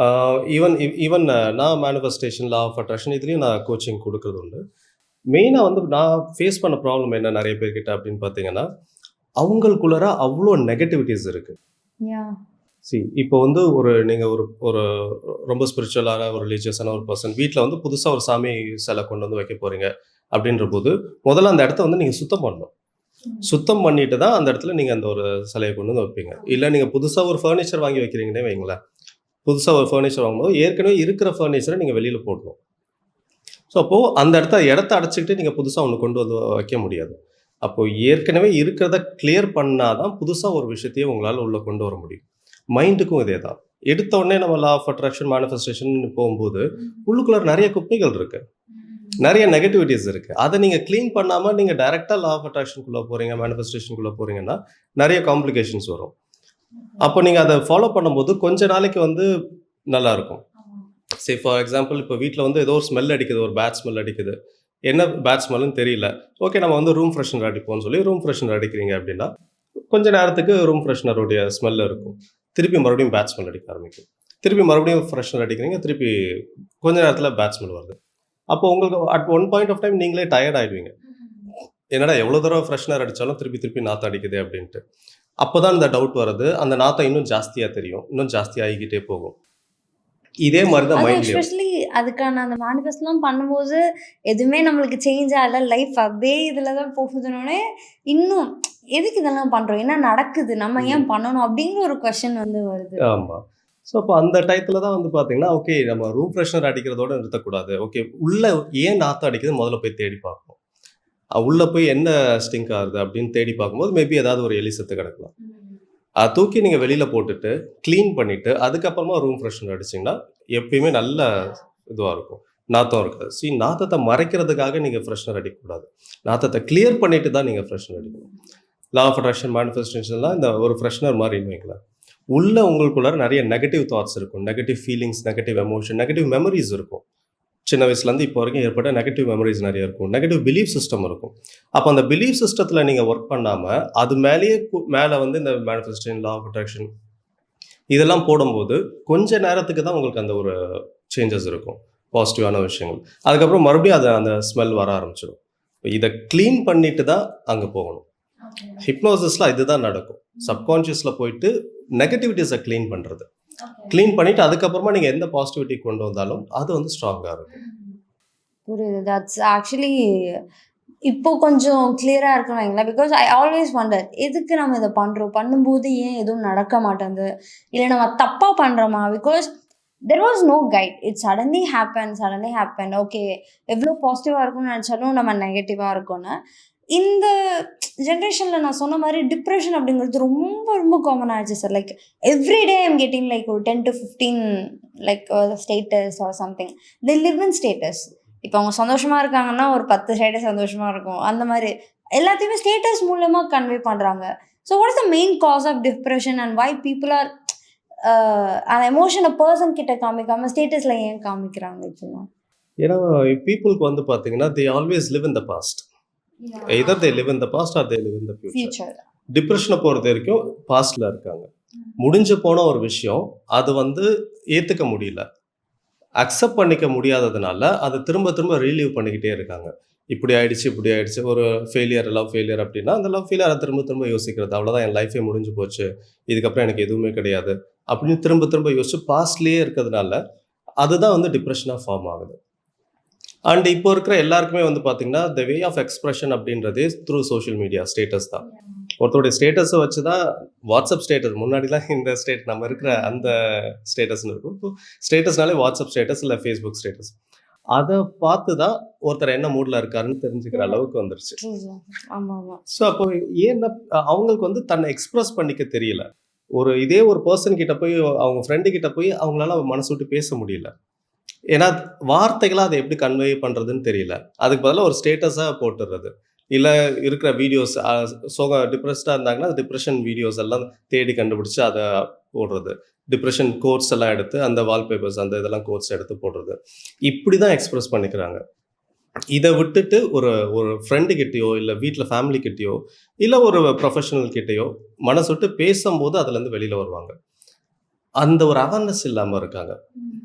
A: ஆ ஈவன் நான் மேனிஃபெஸ்டேஷன், லா ஆஃப் அட்ராக்ஷன் இதுலயும் நான் கோச்சிங் குடுக்குறது உண்டு. மெயினா வந்து நான் ஃபேஸ் பண்ண ப்ராப்ளம் என்ன நெறைய பேர்கிட்ட அப்படின்னு பார்த்தீங்கன்னா, அவங்களுக்குள்ளார அவ்ளோ நெகட்டிவிட்டீஸ் இருக்கு. இப்போ வந்து நீங்க ஒரு ஒரு ரொம்ப ஸ்பிரிச்சுவலான ஒரு ரிலீஜியஸான ஒரு பெர்சன் வீட்ல வந்து புதுசா ஒரு சாமி சிலை கொண்டு வந்து வைக்க போறீங்க அப்படின்றபோது, முதல்ல அந்த இடத்த வந்து நீங்க சுத்தம் பண்ணணும். சுத்தம் பண்ணிட்டு தான் அந்த இடத்துல நீங்க அந்த ஒரு சிலைய கொண்டு வந்து வைப்பீங்க. இல்ல நீங்க புதுசா ஒரு ஃபர்னிச்சர் வாங்கி வைக்கிறீங்கன்னே வைங்களேன். புதுசா ஒரு ஃபர்னிச்சர் வாங்கும்போது ஏற்கனவே இருக்கிற ஃபர்னிச்சர நீங்க வெளியில போடணும். ஸோ அப்போ அந்த இடத்த அடைச்சுக்கிட்டு நீங்க புதுசா ஒண்ணு கொண்டு வந்து வைக்க முடியாது. அப்போ ஏற்கனவே இருக்கிறத கிளியர் பண்ணா தான் புதுசா ஒரு விஷயத்தையே உங்களால உள்ள கொண்டு வர முடியும். மைண்டுக்கும் இதே தான். எடுத்த உடனே நம்ம லா ஆஃப் அட்ராக்ஷன், மேனிஃபெஸ்டேஷன் போகும்போது உள்ளுக்குள்ள நெறைய குப்பைகள் இருக்கு. நிறைய நெகட்டிவிட்டிஸ் இருக்குது. அதை நீங்கள் க்ளீன் பண்ணாமல் நீங்கள் டைரெக்டாக லா ஆஃப் அட்ராக்ஷனுக்குள்ளே போகிறீங்க, மேனிஃபெஸ்டேஷனுக்குள்ளே போகிறீங்கன்னா நிறைய காம்ப்ளிகேஷன்ஸ் வரும். அப்போ நீங்கள் அதை ஃபாலோ பண்ணும்போது கொஞ்ச நாளைக்கு வந்து நல்லாயிருக்கும். ஃபார் எக்ஸாம்பிள் இப்போ வீட்டில் வந்து ஏதோ ஒரு ஸ்மெல் அடிக்குது, ஒரு பேட் ஸ்மெல் அடிக்குது. என்ன பேட் ஸ்மெல்லுன்னு தெரியல. ஓகே, நம்ம வந்து ரூம் ஃப்ரெஷ்னர் அடிப்போம்னு சொல்லி ரூம் ஃப்ரெஷ்னர் அடிக்கிறீங்க அப்படின்னா கொஞ்ச நேரத்துக்கு ரூம் ஃப்ரெஷ்னருடைய ஸ்மெல் இருக்கும். திருப்பி மறுபடியும் பேட் ஸ்மெல் அடிக்க ஆரம்பிக்கும். திருப்பி மறுபடியும் ஃப்ரெஷ்னர் அடிக்கிறீங்க, திருப்பி கொஞ்ச நேரத்தில் பேட் ஸ்மெல் வருது. அப்போ உங்களுக்கு at one point of time நீங்களே டயர்ட் ஆகிடுவீங்க. என்னடா எவ்வளோ தடவை ஃப்ரெஷ்னர் அடித்தாலும் திருப்பி திருப்பி நாற்றம் அடிக்குது அப்படின்ட்டு. அப்போ தான் இந்த டவுட் வருது. அந்த நாற்றம் இன்னும் ஜாஸ்தியாக தெரியும், இன்னும் ஜாஸ்தியாக ஆகிக்கிட்டே போகும். இதே மாதிரி தான்
B: அது
A: மைண்ட்லேயும்.
B: எஸ்பெஷலி அதுக்கான அந்த மேனிஃபெஸ்ட்லாம் பண்ணும்போது எதுவுமே நம்மளுக்கு சேஞ்ச் ஆகல, லைஃப் அப்படியே இதில் தான் போகுதுன்னொடனே இன்னும் எதுக்கு இதெல்லாம் பண்ணுறோம், என்ன நடக்குது, நம்ம ஏன் பண்ணணும் அப்படிங்கிற ஒரு கொஷன் வந்து வருது.
A: ஆமாம். ஸோ அப்போ அந்த டயத்தில் தான் வந்து பார்த்தீங்கன்னா, ஓகே நம்ம ரூம் ஃப்ரெஷ்னர் அடிக்கிறதோட நிறுத்தக்கூடாது. ஓகே, உள்ளே ஏன் நாற்றம் அடிக்குது முதல்ல போய் தேடி பார்க்கணும். உள்ளே போய் என்ன ஸ்டிங்க் ஆகுது அப்படின்னு தேடி பார்க்கும்போது மேபி ஏதாவது ஒரு எலி செத்து கிடக்கலாம். அதை தூக்கி நீங்கள் வெளியில் போட்டுட்டு க்ளீன் பண்ணிவிட்டு அதுக்கப்புறமா ரூம் ஃப்ரெஷ்னர் அடிச்சிங்கன்னா எப்பயுமே நல்ல இதுவாக இருக்கும், நாற்றம் இருக்காது. நாற்றத்தை மறைக்கிறதுக்காக நீங்கள் ஃப்ரெஷ்னர் அடிக்கக்கூடாது. நாற்றத்தை கிளியர் பண்ணிட்டு தான் நீங்கள் ஃப்ரெஷ்னர் அடிக்கணும். லா ஆஃப் அட்ராக்ஷன், மேனிஃபெஸ்டேஷன்லாம் இந்த ஒரு ஃப்ரெஷ்னர் மாதிரின்னு வைக்கலாம். உள்ளே உங்களுக்குள்ளார நிறைய நெகட்டிவ் தாட்ஸ் இருக்கும், negative feelings, negative emotion, negative memories இருக்கும். சின்ன வயசுலேருந்து இப்போ வரைக்கும் ஏற்பட்ட நெகட்டிவ் மெமரிஸ் நிறைய இருக்கும், நெகட்டிவ் பிலீஃப் சிஸ்டம் இருக்கும். அப்போ அந்த பிலீஃப் சிஸ்டத்தில் நீங்கள் ஒர்க் பண்ணாமல் அது மேலேயே மேலே வந்து இந்த மேனிஃபெஸ்டேஷன், லா ஆஃப் அட்ராக்ஷன் இதெல்லாம் போடும்போது கொஞ்ச நேரத்துக்கு தான் உங்களுக்கு அந்த ஒரு சேஞ்சஸ் இருக்கும், பாசிட்டிவான விஷயங்கள். அதுக்கப்புறம் மறுபடியும் அந்த ஸ்மெல் வர ஆரம்பிச்சிடும். இதை க்ளீன் பண்ணிட்டு தான் அங்கே போகணும். ஹிப்னோசிஸில் இதுதான் நடக்கும். சப்கான்ஷியஸில் போயிட்டு நெகட்டிவிட்டிஸை க்ளீன் பண்ணுறது, க்ளீன் பண்ணிவிட்டு அதுக்கப்புறமா நீங்கள் எந்த பாசிட்டிவிட்டி கொண்டு வந்தாலும் அது வந்து ஸ்ட்ராங்காக இருக்கும்.
B: புரியுது. தட்ஸ் ஆக்சுவலி இப்போ கொஞ்சம் கிளியராக இருக்குன்னு வைங்களேன். பிகாஸ் ஐ ஆல்வேஸ் வண்டர், எதுக்கு நம்ம இதை பண்ணுறோம், பண்ணும்போது ஏன் எதுவும் நடக்க மாட்டேங்குது, இல்லை நம்ம தப்பாக பண்ணுறோமா? Because there was no guide, it suddenly happen. Okay, எவ்வளோ பாசிட்டிவாக இருக்கும்னு நினச்சாலும் நம்ம நெகட்டிவாக இருக்கும்னு. இந்த ஜென்ரேஷனில் நான் சொன்ன மாதிரி டிப்ரெஷன் அப்படிங்கிறது ரொம்ப ரொம்ப காமன் ஆயிடுச்சு sir. Like everyday I'm getting like ஒரு 10 to 15 like status or something. They live in status. இப்போ அவங்க சந்தோஷமாக இருக்காங்கன்னா ஒரு 10 ஸ்டேட்டஸ் சந்தோஷமாக இருக்கும். அந்த மாதிரி எல்லாத்தையுமே ஸ்டேட்டஸ் மூலமாக கன்வே பண்ணுறாங்க. So what is the main cause of depression and why people are அந்த எமோஷனை பர்சன் கிட்ட காமிக்காமல் ஸ்டேட்டஸில் ஏன் காமிக்கிறாங்க இப்போலாம்?
A: ஏன்னா பீப்புளுக்கு வந்து பார்த்தீங்கன்னா they always live in the past. either they live in the past or they live in the future. டிப்ரெஷனை பொறுத்த வரைக்கும் பாஸ்ட்ல இருக்காங்க. முடிஞ்சு போன ஒரு விஷயம் அது வந்து ஏற்றுக்க முடியல, அக்செப்ட் பண்ணிக்க முடியாததுனால அதை திரும்ப திரும்ப ரீலீவ் பண்ணிக்கிட்டே இருக்காங்க. இப்படி ஆயிடுச்சு, ஒரு லவ் ஃபெயிலியர் அப்படின்னா அந்த லவ் ஃபெயிலியரை திரும்ப திரும்ப யோசிக்கிறது. அவ்வளோதான், என் லைஃபே முடிஞ்சு போச்சு, இதுக்கப்புறம் எனக்கு எதுவுமே கிடையாது அப்படின்னு திரும்ப திரும்ப யோசிச்சு பாஸ்ட்லேயே இருக்கிறதுனால அதுதான் வந்து டிப்ரெஷனாக ஃபார்ம் ஆகுது. அண்ட் இப்போ இருக்கிற எல்லாருக்குமே வந்து பார்த்தீங்கன்னா த வே ஆஃப் எக்ஸ்பிரஷன் அப்படின்றதே த்ரூ சோஷியல் மீடியா ஸ்டேட்டஸ் தான். ஒருத்தருடைய ஸ்டேட்டஸை வச்சு தான் வாட்ஸ்அப் ஸ்டேட்டஸ், முன்னாடிலாம் இந்த நம்ம இருக்கிற அந்த ஸ்டேட்டஸ்னு இருக்கும். இப்போ ஸ்டேட்டஸ்னாலே வாட்ஸ்அப் ஸ்டேட்டஸ் இல்லை ஃபேஸ்புக் ஸ்டேட்டஸ். அதை பார்த்து தான் ஒருத்தர் என்ன மூடில் இருக்காருன்னு தெரிஞ்சுக்கிற அளவுக்கு வந்துருச்சு. ஸோ அப்போ ஏன்னா அவங்களுக்கு வந்து தன்னை எக்ஸ்பிரஸ் பண்ணிக்க தெரியல. இதே ஒரு பர்சன் கிட்ட போய் அவங்க ஃப்ரெண்டு கிட்ட போய் அவங்களால மனசு விட்டு பேச முடியல. ஏன்னா வார்த்தைகளாக அதை எப்படி கன்வே பண்ணுறதுன்னு தெரியல. அதுக்கு பதிலாக ஒரு ஸ்டேட்டஸாக போட்டுடுறது, இல்லை இருக்கிற வீடியோஸ் டிப்ரெஸ்டாக இருந்தாங்கன்னா டிப்ரெஷன் வீடியோஸ் எல்லாம் தேடி கண்டுபிடிச்சி அதை போடுறது, டிப்ரெஷன் கோட்ஸ் எல்லாம் எடுத்து அந்த வால்பேப்பர்ஸ் அந்த இதெல்லாம் கோட்ஸ் எடுத்து போடுறது, இப்படி தான் எக்ஸ்பிரஸ் பண்ணிக்கிறாங்க. இதை விட்டுட்டு ஒரு ஃப்ரெண்டுக்கிட்டேயோ இல்லை வீட்டில் ஃபேமிலிக்கிட்டேயோ இல்லை ஒரு ப்ரொஃபஷனல் கிட்டேயோ மனசு விட்டு பேசும்போது அதுலேருந்து வெளியில் வருவாங்க. அந்த ஒரு அவேர்னஸ் இல்லாமல் இருக்காங்க.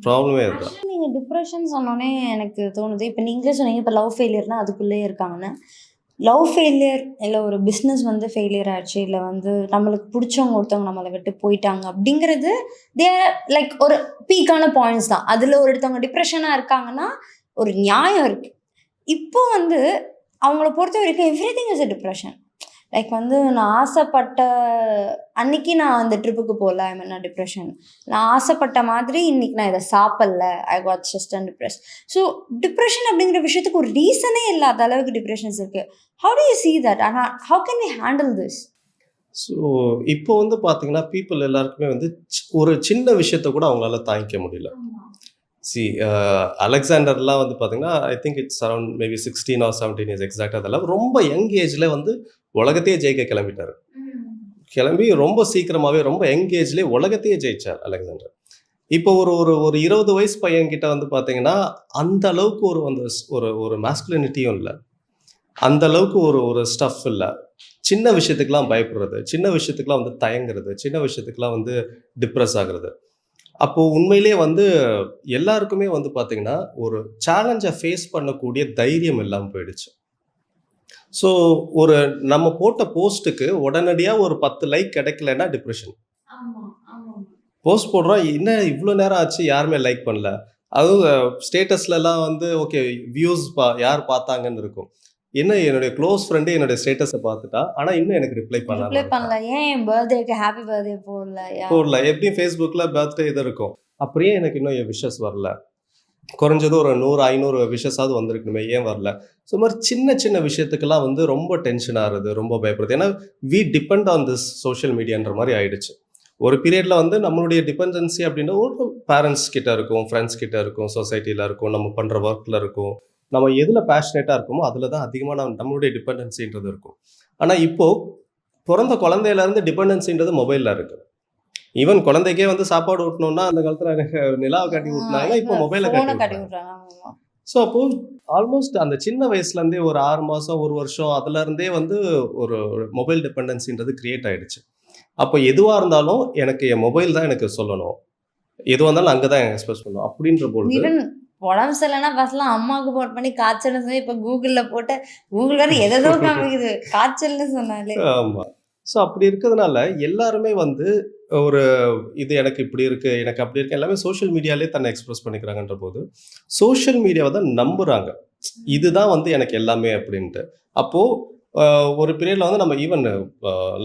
A: ப்ராப்ளமே அதுதான்.
B: நீங்கள் டிப்ரெஷன் சொன்னோன்னே எனக்கு தோணுது, இப்போ நீங்களே சொன்னீங்க இப்போ லவ் ஃபெயிலியர்னால் அதுக்குள்ளேயே இருக்காங்கன்னு. லவ் ஃபெயிலியர் இல்லை ஒரு பிஸ்னஸ் வந்து ஃபெயிலியர் ஆச்சு, இல்லை வந்து நம்மளுக்கு பிடிச்சவங்க ஒருத்தவங்க நம்மளை விட்டு போயிட்டாங்க அப்படிங்கிறது லைக் ஒரு பீக்கான பாயிண்ட்ஸ் தான். அதில் ஒருத்தவங்க டிப்ரெஷனாக இருக்காங்கன்னா ஒரு நியாயம் இருக்குது. இப்போ வந்து அவங்கள பொறுத்த வரைக்கும் everything is a depression. Like வந்து நான் ஆசைப்பட்ட அன்னைக்கு நான் அந்த ட்ரிப்புக்கு போகல, ஐ மீன் டிப்ரெஷன். நான் ஆசைப்பட்ட மாதிரி இன்னைக்கு நான் இதை சாப்பிடல, I got just and depress. So depression அப்படிங்கிற விஷயத்துக்கு ஒரு ரீசனே இல்லாத அளவுக்கு டிப்ரெஷன்ஸ் இருக்குது. How do you see that and how can we handle this?
A: So இப்போ வந்து பார்த்தீங்கன்னா பீப்புள் எல்லாருக்குமே வந்து ஒரு சின்ன விஷயத்த கூட அவங்களால தாங்கிக்க முடியல. சி அலெக்சாண்டர்லாம் வந்து பார்த்தீங்கன்னா, I think it's around maybe 16 or 17 years எக்ஸாக்ட்டா தெரியல. ரொம்ப யங் ஏஜ்ல வந்து உலகத்தையே ஜெயிக்க கிளம்பிட்டாரு. கிளம்பி ரொம்ப சீக்கிரமாவே ரொம்ப யங் ஏஜ்லயே உலகத்தையே ஜெயிச்சார் அலெக்சாண்டர். இப்போ ஒரு ஒரு ஒரு 20 வயசு பையன்கிட்ட வந்து பார்த்தீங்கன்னா, அந்த அளவுக்கு ஒரு அந்த ஒரு ஒரு மாஸ்குலினிட்டியும் இல்ல. அந்த அளவுக்கு ஒரு ஒரு ஸ்டஃப் இல்ல. சின்ன விஷயத்துக்குலாம் பயப்படுறது, சின்ன விஷயத்துக்குலாம் வந்து தயங்குறது, சின்ன விஷயத்துக்குலாம் வந்து டிப்ரஸ் ஆகுறது. அப்போ உண்மையிலேயே வந்து எல்லாருக்குமே வந்து பார்த்தீங்கன்னா, ஒரு சேலஞ்ச ஃபேஸ் பண்ணக்கூடிய தைரியம் இல்லாம போயிடுச்சு. ஸோ ஒரு நம்ம போட்ட போஸ்ட்டுக்கு உடனடியா ஒரு 10 லைக் கிடைக்கலன்னா டிப்ரஷன்.
B: ஆமா, ஆமா.
A: போஸ்ட் போடுறோம், என்ன இவ்ளோ நேரம் ஆச்சு யாருமே லைக் பண்ணல. அதுவும் ஸ்டேட்டஸ்லலாம் வந்து ஓகே வியூஸ் யார் பார்த்தாங்கன்னு இருக்கும். என்ன என்னுடைய க்ளோஸ் ஃப்ரெண்டே என்னுடைய ஸ்டேட்டஸ பார்த்துட்டா, ஆனா இன்னும் எனக்கு ரிப்ளை
B: ரிப்ளை
A: பண்ணாம இருக்கா.
B: பண்ணல. ஏன் என் பர்த்டேக்கு ஹேப்பி பர்த்டே போடல?
A: போடல. எப்படியும் Facebookல பர்த்டே இது இருக்கும். அப்புறம் ஏன் எனக்கு இன்னும் என் விஷஸ் வரல? குறைஞ்சது ஒரு 100, 500 விஷஸாவது வந்திருக்கணுமே, ஏன் வரல? ஸோ மாரி சின்ன சின்ன விஷயத்துக்கெல்லாம் வந்து ரொம்ப டென்ஷன் ஆகுறது, ரொம்ப பயப்படுறது. ஏன்னா we depend on this social மீடியான்ற மாரி ஆயிடுச்சு. ஒரு பீரியட்ல வந்து நம்மளுடைய டிபெண்டன்சி அப்படின்னா ஒரு பேரண்ட்ஸ் கிட்ட இருக்கும், ஃப்ரெண்ட்ஸ் கிட்ட இருக்கும், சொசைட்டில இருக்கும், நம்ம பண்ற ஒர்க்ல இருக்கும். நம்ம எதுல பேஷனேட்டா இருக்கோமோ, அதுல தான் அதிகமா நம்மளுடைய டிபெண்டன்சின்றது இருக்கும். ஆனா இப்போ பொறந்த குழந்தையில இருந்து டிபெண்டன்சின்றது மொபைல்ல இருக்கு. ஈவன் குழந்தைக்கே வந்து சாப்பாடு ஊட்டணும்னா, அந்த காலத்துல எனக்கு நிலாவ காட்டி ஊட்டுனாங்க. இப்போ மொபைல
B: ஃபோன
A: காட்டி
B: காட்டி
A: ஊட்டுறாங்க.
B: விட்றாங்க. ஆமா.
A: ஸோ அப்போ ஆல்மோஸ்ட் அந்த சின்ன வயசுலேருந்தே ஒரு 6 மாசம், 1 வருஷம் அதுலேருந்தே வந்து ஒரு மொபைல் டிபெண்டன்சின்றது கிரியேட் ஆயிடுச்சு. அப்போ எதுவா இருந்தாலும் எனக்கு என் மொபைல் தான் எனக்கு சொல்லணும். எதுவா இருந்தாலும் அங்க தான் எக்ஸ்பிரஸ் பண்ணணும். அப்படின்ற பொழுது
B: ஈவன் உடம்பு சரியில்லன்னா ஃபர்ஸ்ட்லாம் அம்மாவுக்கு ஃபோன் பண்ணி காய்ச்சல்னு சொல்லி இப்ப கூகுள்ல போட்டு கூகுள் வேற எதேதோ காமிக்குது. காய்ச்சல்னு சொன்னாலே.
A: ஆமா. ஸோ அப்படி இருக்கிறதுனால எல்லாருமே வந்து ஒரு இது எனக்கு இப்படி இருக்கு, எனக்கு அப்படி இருக்கு எல்லாமே சோஷியல் மீடியாலயே தன்னை எக்ஸ்பிரஸ் பண்ணிக்கிறாங்கன்ற போது, சோஷியல் மீடியாவ தான் நம்புறாங்க. இதுதான் வந்து எனக்கு எல்லாமே அப்படின்ட்டு. அப்போ அ ஒரு பீரியட்ல வந்து நம்ம ஈவன்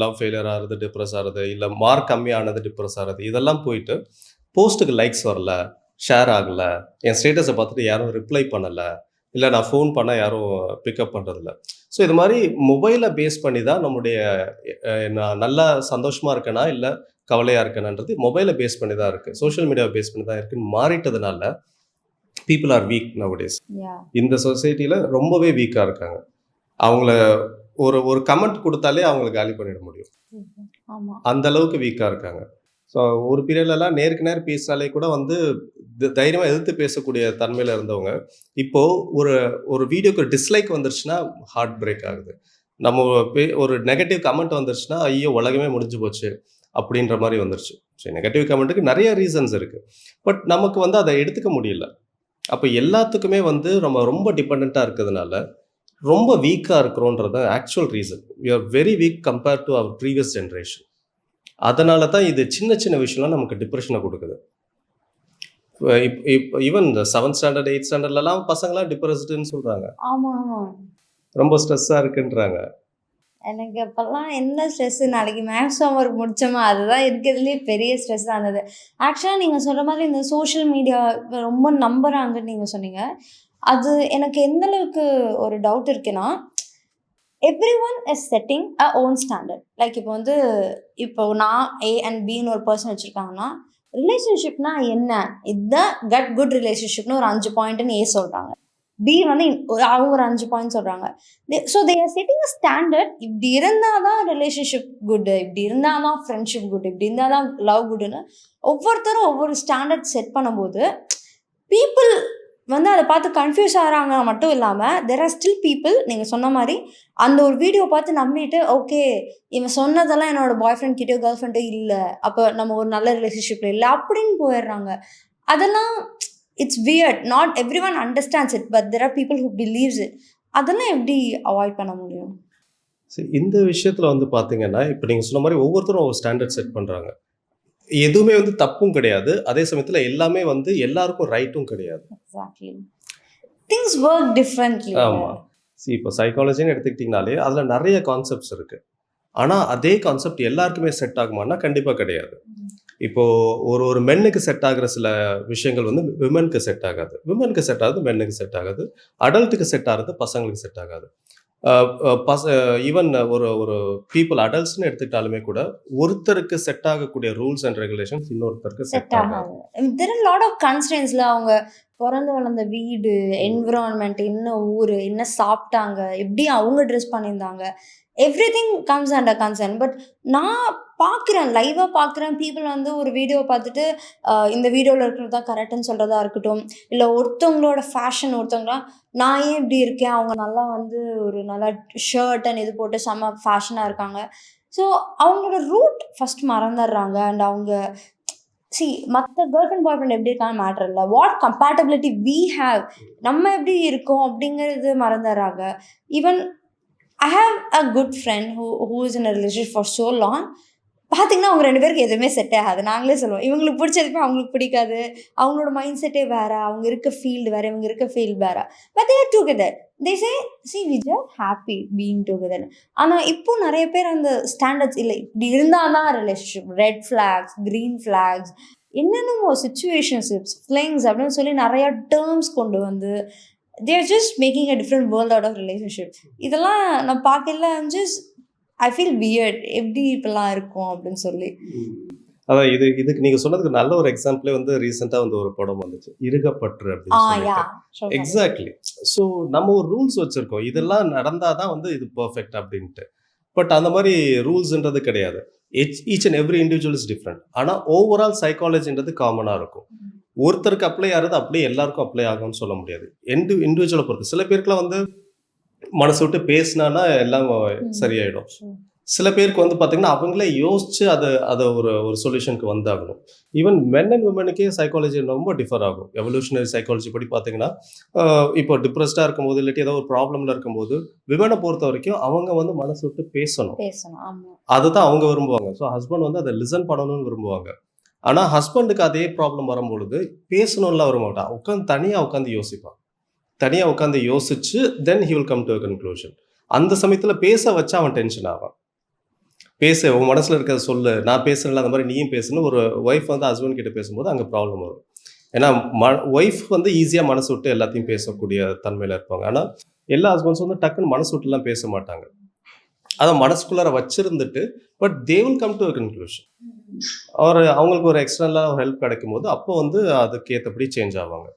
A: லவ் ஃபெயிலியர் ஆகுறது, டிப்ரஸ் ஆகுறது, இல்ல மார்க் கம்மியானது டிப்ரஸ் ஆகுறது, இதெல்லாம் போயிட்டு போஸ்ட்டுக்கு லைக்ஸ் வரல, ஷேர் ஆகல, என் ஸ்டேட்டஸ பார்த்துட்டு யாரும் ரிப்ளை பண்ணல, இல்ல நான் ஃபோன் பண்ணா யாரும் பிக்கப் பண்றதில்ல. ஸோ இது மாரி மொபைல பேஸ் பண்ணி தான் நம்முடைய நான் நல்லா சந்தோஷமா இருக்கேனா, இல்ல கவலையா இருக்கேனான்றது மொபைல பேஸ் பண்ணி தான் இருக்கு. சோஷியல் மீடியாவ பேஸ் பண்ணி தான் இருக்குன்னு மாறிட்டதுனால, பீப்பிள் ஆர் வீக் நவடேஸ்.
B: யா.
A: இந்த சொசைட்டில ரொம்பவே வீக்கா இருக்காங்க. அவங்கள ஒரு ஒரு கமெண்ட் குடுத்தாலே அவங்கள காலி பண்ணிட முடியும்.
B: ஆமா.
A: அந்த அளவுக்கு வீக்கா இருக்காங்க. ஸோ ஒரு பீரியட்லலாம் நேருக்கு நேர் பேசினாலே கூட வந்து தைரியமா எதிர்த்து பேசக்கூடிய தன்மையில இருந்தவங்க, இப்போ ஒரு ஒரு வீடியோக்கு டிஸ்லைக் வந்துருச்சுன்னா ஹார்ட் பிரேக் ஆகுது. நம்ம ஒரு நெகட்டிவ் கமெண்ட் வந்துருச்சுன்னா, ஐயோ! உலகமே முடிஞ்சு போச்சு. அப்படின்ற மாரி வந்துருச்சு. ஸோ நெகட்டிவ் கமெண்ட்டுக்கு நெறைய ரீசன்ஸ் இருக்கு. பட் நமக்கு வந்து அத எடுத்துக்க முடியல. அப்ப எல்லாத்துக்குமே வந்து நம்ம ரொம்ப டிபெண்டன்ட்டா இருக்கிறதுனால, ரொம்ப வீக்கா இருக்கிறோம்ன்றது தான் actual reason. We are very weak compared to our previous generation. அதனால தான் இது சின்ன சின்ன விஷயம்லாம் நமக்கு டிப்ரஷன குடுக்குது. ஈவன் இந்த 7த் ஸ்டாண்டர்ட், 8த் ஸ்டாண்டர்ட்லலாம் பசங்கலாம் டிப்ரஸ்டுன்னு சொல்றாங்க.
B: ஆமா, ஆமா.
A: ரொம்ப ஸ்ட்ரெஸ்ஸா இருக்குன்றாங்க.
B: எனக்கு அப்பல்லாம் என்ன ஸ்ட்ரெஸ் நாளைக்கு மேக்ஸ் ஹோம்வொர்க் முடிச்சோமா, அதுதான் இருக்கிறதுலயே பெரிய ஸ்ட்ரெஸ்ஸா இருந்தது. ஆக்சுவலா நீங்க சொல்ற மாதிரி இந்த சோஷியல் மீடியா ரொம்ப நம்புறாங்கன்னு நீங்க சொன்னீங்க. அது எனக்கு எந்த அளவுக்கு ஒரு டவுட் இருக்குன்னா, everyone is setting a own standard. Like இப்போ வந்து இப்போ நான் ஏ அண்ட் பின்னு ஒரு பர்சன் வச்சிருக்காங்கன்னா, ரிலேஷன்ஷிப்னா என்ன? இதுதான் குட் ரிலேஷன்ஷிப்னு ஒரு 5 பாயிண்ட்ன்னு ஏ சொல்றாங்க. பி வந்து அவங்க ஒரு 5 பாயிண்ட் சொல்றாங்க. So they are setting a standard. இப்படி இருந்தா தான் ரிலேஷன்ஷிப் குட், இப்படி இருந்தா தான் ஃப்ரெண்ட்ஷிப் குட், இப்படி இருந்தா தான் லவ் குட்ன்னு ஒவ்வொருத்தரும் ஒவ்வொரு ஸ்டாண்டர்ட் செட் பண்ணும்போது, பீப்புள் வந்து அத பார்த்து கன்ஃப்யூஸ் ஆகுறாங்க மட்டும் இல்லாம, தேர் ஆர் ஸ்டில் பீப்புள் நீங்க சொன்ன மாரி, அந்த ஒரு வீடியோ பார்த்து நம்பிட்டு, ஓகே இவன் சொன்னதெல்லாம் என்னோட பாய் ஃப்ரெண்ட் கிட்டயோ, கேர்ள் ஃப்ரெண்டோ இல்ல. அப்ப நம்ம ஒரு நல்ல ரிலேஷன்ஷிப்ல இல்ல. அப்படின்னு போயிடுறாங்க. அதெல்லாம் it's weird. Not everyone understands it. But there are people who believes it. அதெல்லாம் எப்படி அவாய்ட் பண்ண முடியும்?
A: இந்த விஷயத்துல வந்து பார்த்தீங்கன்னா, இப்ப நீங்க சொன்ன மாரி ஒவ்வொருத்தரும் ஒரு ஸ்டாண்டர்ட் செட் பண்றாங்க. எதுவுமே வந்து தப்பும் கிடையாது. அதே சமயத்துல எல்லாமே வந்து எல்லாருக்கும் ரைட்டும் கிடையாது.
B: எக்ஸாக்ட்லி. Things work differently.
A: ஆமா. இப்போ சைக்காலஜின்னு எடுத்துக்கிட்டீங்கனாலே, அதுல நெறைய கான்செப்ட்ஸ் இருக்கு. ஆனா, அதே கான்செப்ட் எல்லாருக்குமே செட் ஆகுமான்னா, கண்டிப்பா கிடையாது. இப்போ ஒரு ஒரு மென்னுக்கு செட் ஆகுற சில விஷயங்கள் வந்து விமென்க்கு செட் ஆகாது. விமென்க்கு செட் ஆகுது, மென்னுக்கு செட் ஆகாது. அடல்ட்டுக்கு செட் ஆகுறது பசங்களுக்கு செட் ஆகாது. ஈவன் ஒரு ஒரு பீப்புள் அடல்ட்ஸ்ன்னு எடுத்துக்கிட்டாலுமே கூட ஒருத்தருக்கு செட் ஆகக்கூடிய ரூல்ஸ் அண்ட் ரெகுலேஷன்ஸ் இன்னொருத்தருக்கு
B: செட்
A: செட் ஆகாது.
B: ஆகாது. தெர் ஆர் லாட் ஆஃப் கன்ஸ்ட்ரெயின்ஸ்ல அவங்க பொறந்து வளர்ந்த வீடு, என்விரான்மெண்ட், என்ன ஊரு, என்ன சாப்பிட்டாங்க, எப்படி அவங்க ட்ரெஸ் பண்ணியிருந்தாங்க, everything comes under concern. But நான் பார்க்குறேன், லைவா பார்க்குறேன். பீப்புள் வந்து ஒரு வீடியோ பார்த்துட்டு இந்த வீடியோவில் இருக்கிறது தான் கரெக்டுன்னு சொல்கிறதா இருக்கட்டும், இல்லை ஒருத்தவங்களோட ஃபேஷன் ஒருத்தவங்களாம் நான் ஏன் இப்படி இருக்கேன், அவங்க நல்லா வந்து ஒரு நல்லா ஷர்ட் அண்ட் இது போட்டு செம்ம ஃபேஷனாக இருக்காங்க. ஸோ அவங்களோட ரூட் ஃபர்ஸ்ட் மறந்துடுறாங்க. அண்ட் அவங்க மற்ற கேர்ள் ஃப்ரெண்ட் பாய் ஃப்ரெண்ட் எப்படி இருக்கான்னு மேட்டர் இல்லை, வாட் கம்பேட்டபிலிட்டி வி ஹேவ், நம்ம எப்படி இருக்கோம் அப்படிங்கிறது மறந்துடுறாங்க. Even I have a good friend who is in a relationship for so long. பார்த்தீங்கன்னா அவங்க 2 பேருக்கு எதுவுமே செட் ஆகாது. நாங்களே சொல்லுவோம், இவங்களுக்கு பிடிச்சதுமே அவங்களுக்கு பிடிக்காது. அவங்களோட மைண்ட் செட்டே வேற, அவங்க இருக்க ஃபீல்டு வேற, இவங்க இருக்க ஃபீல்டு வேற. But they are together. They say C V just happy being together. ஆனால் இப்போ நிறைய பேர் அந்த ஸ்டாண்டர்ட்ஸ் இல்லை, இப்படி இருந்தால் தான் relationship, red flags, green flags, என்னென்னமோ சிச்சுவேஷன்ஷிப்ஸ், ஃப்ளிங்ஸ் அப்படின்னு சொல்லி நிறையா டேர்ம்ஸ் கொண்டு வந்து they are just making a different world out of relationship. இதெல்லாம் நான் பார்க்கல, I'm just I feel weird. எப்படி இப்படிலாம் இருக்கும் அப்படின்னு சொல்லி.
A: அதான் இதுக்கு நீங்க சொன்னதுக்கு நல்ல ஒரு எக்ஸாம்பிளே வந்து ரீசெண்டா வந்து ஒரு படம் வந்துச்சு, இருகப்பற்று அப்படின்னு சொல்லிட்டு.
B: Yeah
A: exactly. ஸோ நம்ம ஒரு ரூல்ஸ் வச்சிருக்கோம், இதெல்லாம் நடந்தாதான் வந்து இது பெர்ஃபெக்ட் அப்படின்ட்டு. பட் அந்த மாதிரி ரூல்ஸ்ன்றது கிடையாது. Each and every individual is different. ஆனால் ஓவரால் சைக்காலஜின்றது காமனாக இருக்கும். ஒருத்தருக்கு அப்ளை ஆகிறது அப்படியே எல்லாருக்கும் அப்ளை ஆகும்னு சொல்ல முடியாது. இண்டிவிஜுவலை பொறுத்து. சில பேருக்குலாம் வந்து மனசு விட்டு பேசினானா எல்லாம் சரியாயிடும். சில பேருக்கு வந்து பார்த்தீங்கன்னா அவங்களே யோசிச்சு அதை ஒரு ஒரு சொல்யூஷனுக்கு வந்தாகணும். ஈவன் மென் அண்ட் விமனுக்கே சைக்காலஜி ரொம்ப டிஃபர் ஆகும். எவல்யூஷனரி சைக்காலஜி படி பார்த்தீங்கன்னா இப்போ டிப்ரெஸ்டாக இருக்கும்போது இல்லாட்டி ஏதோ ஒரு ப்ராப்ளமில் இருக்கும்போது விமனை பொறுத்த வரைக்கும் அவங்க வந்து மனசு விட்டு பேசணும். அதுதான் அவங்க விரும்புவாங்க. ஸோ ஹஸ்பண்ட் வந்து அதை லிசன் பண்ணணும்னு விரும்புவாங்க. ஆனால் ஹஸ்பண்டுக்கு அதே ப்ராப்ளம் வரும்பொழுது பேசணும்லாம் வர மாட்டான். தனியாக உட்காந்து யோசிப்பான். தனியாக உட்காந்து யோசிச்சு then he will come to a conclusion. அந்த சமயத்தில் பேச வச்சு அவன் டென்ஷன் ஆவான். பேச உன் மனசில் இருக்கிறத சொல்லு, நான் பேசுறேன்ல அந்த மாதிரி நீயும் பேசணும். ஒரு ஒய்ஃப் வந்து ஹஸ்பண்ட் கிட்ட பேசும்போது அங்கே ப்ராப்ளம் வரும். ஏன்னா ஒய்ஃப் வந்து ஈஸியாக மனசு விட்டு எல்லாத்தையும் பேசக்கூடிய தன்மையில் இருப்பாங்க. ஆனால் எல்லா ஹஸ்பண்ட்ஸும் வந்து டக்குன்னு மனசு விட்டுலாம் பேச மாட்டாங்க. அதை மனசுக்குள்ளார வச்சிருந்துட்டு but they will come to a conclusion. அவங்களுக்கு ஒரு எக்ஸ்டர்னலாக ஒரு ஹெல்ப் கிடைக்கும் போது அப்போ வந்து அதுக்கு ஏற்றபடி சேஞ்ச் ஆவாங்க.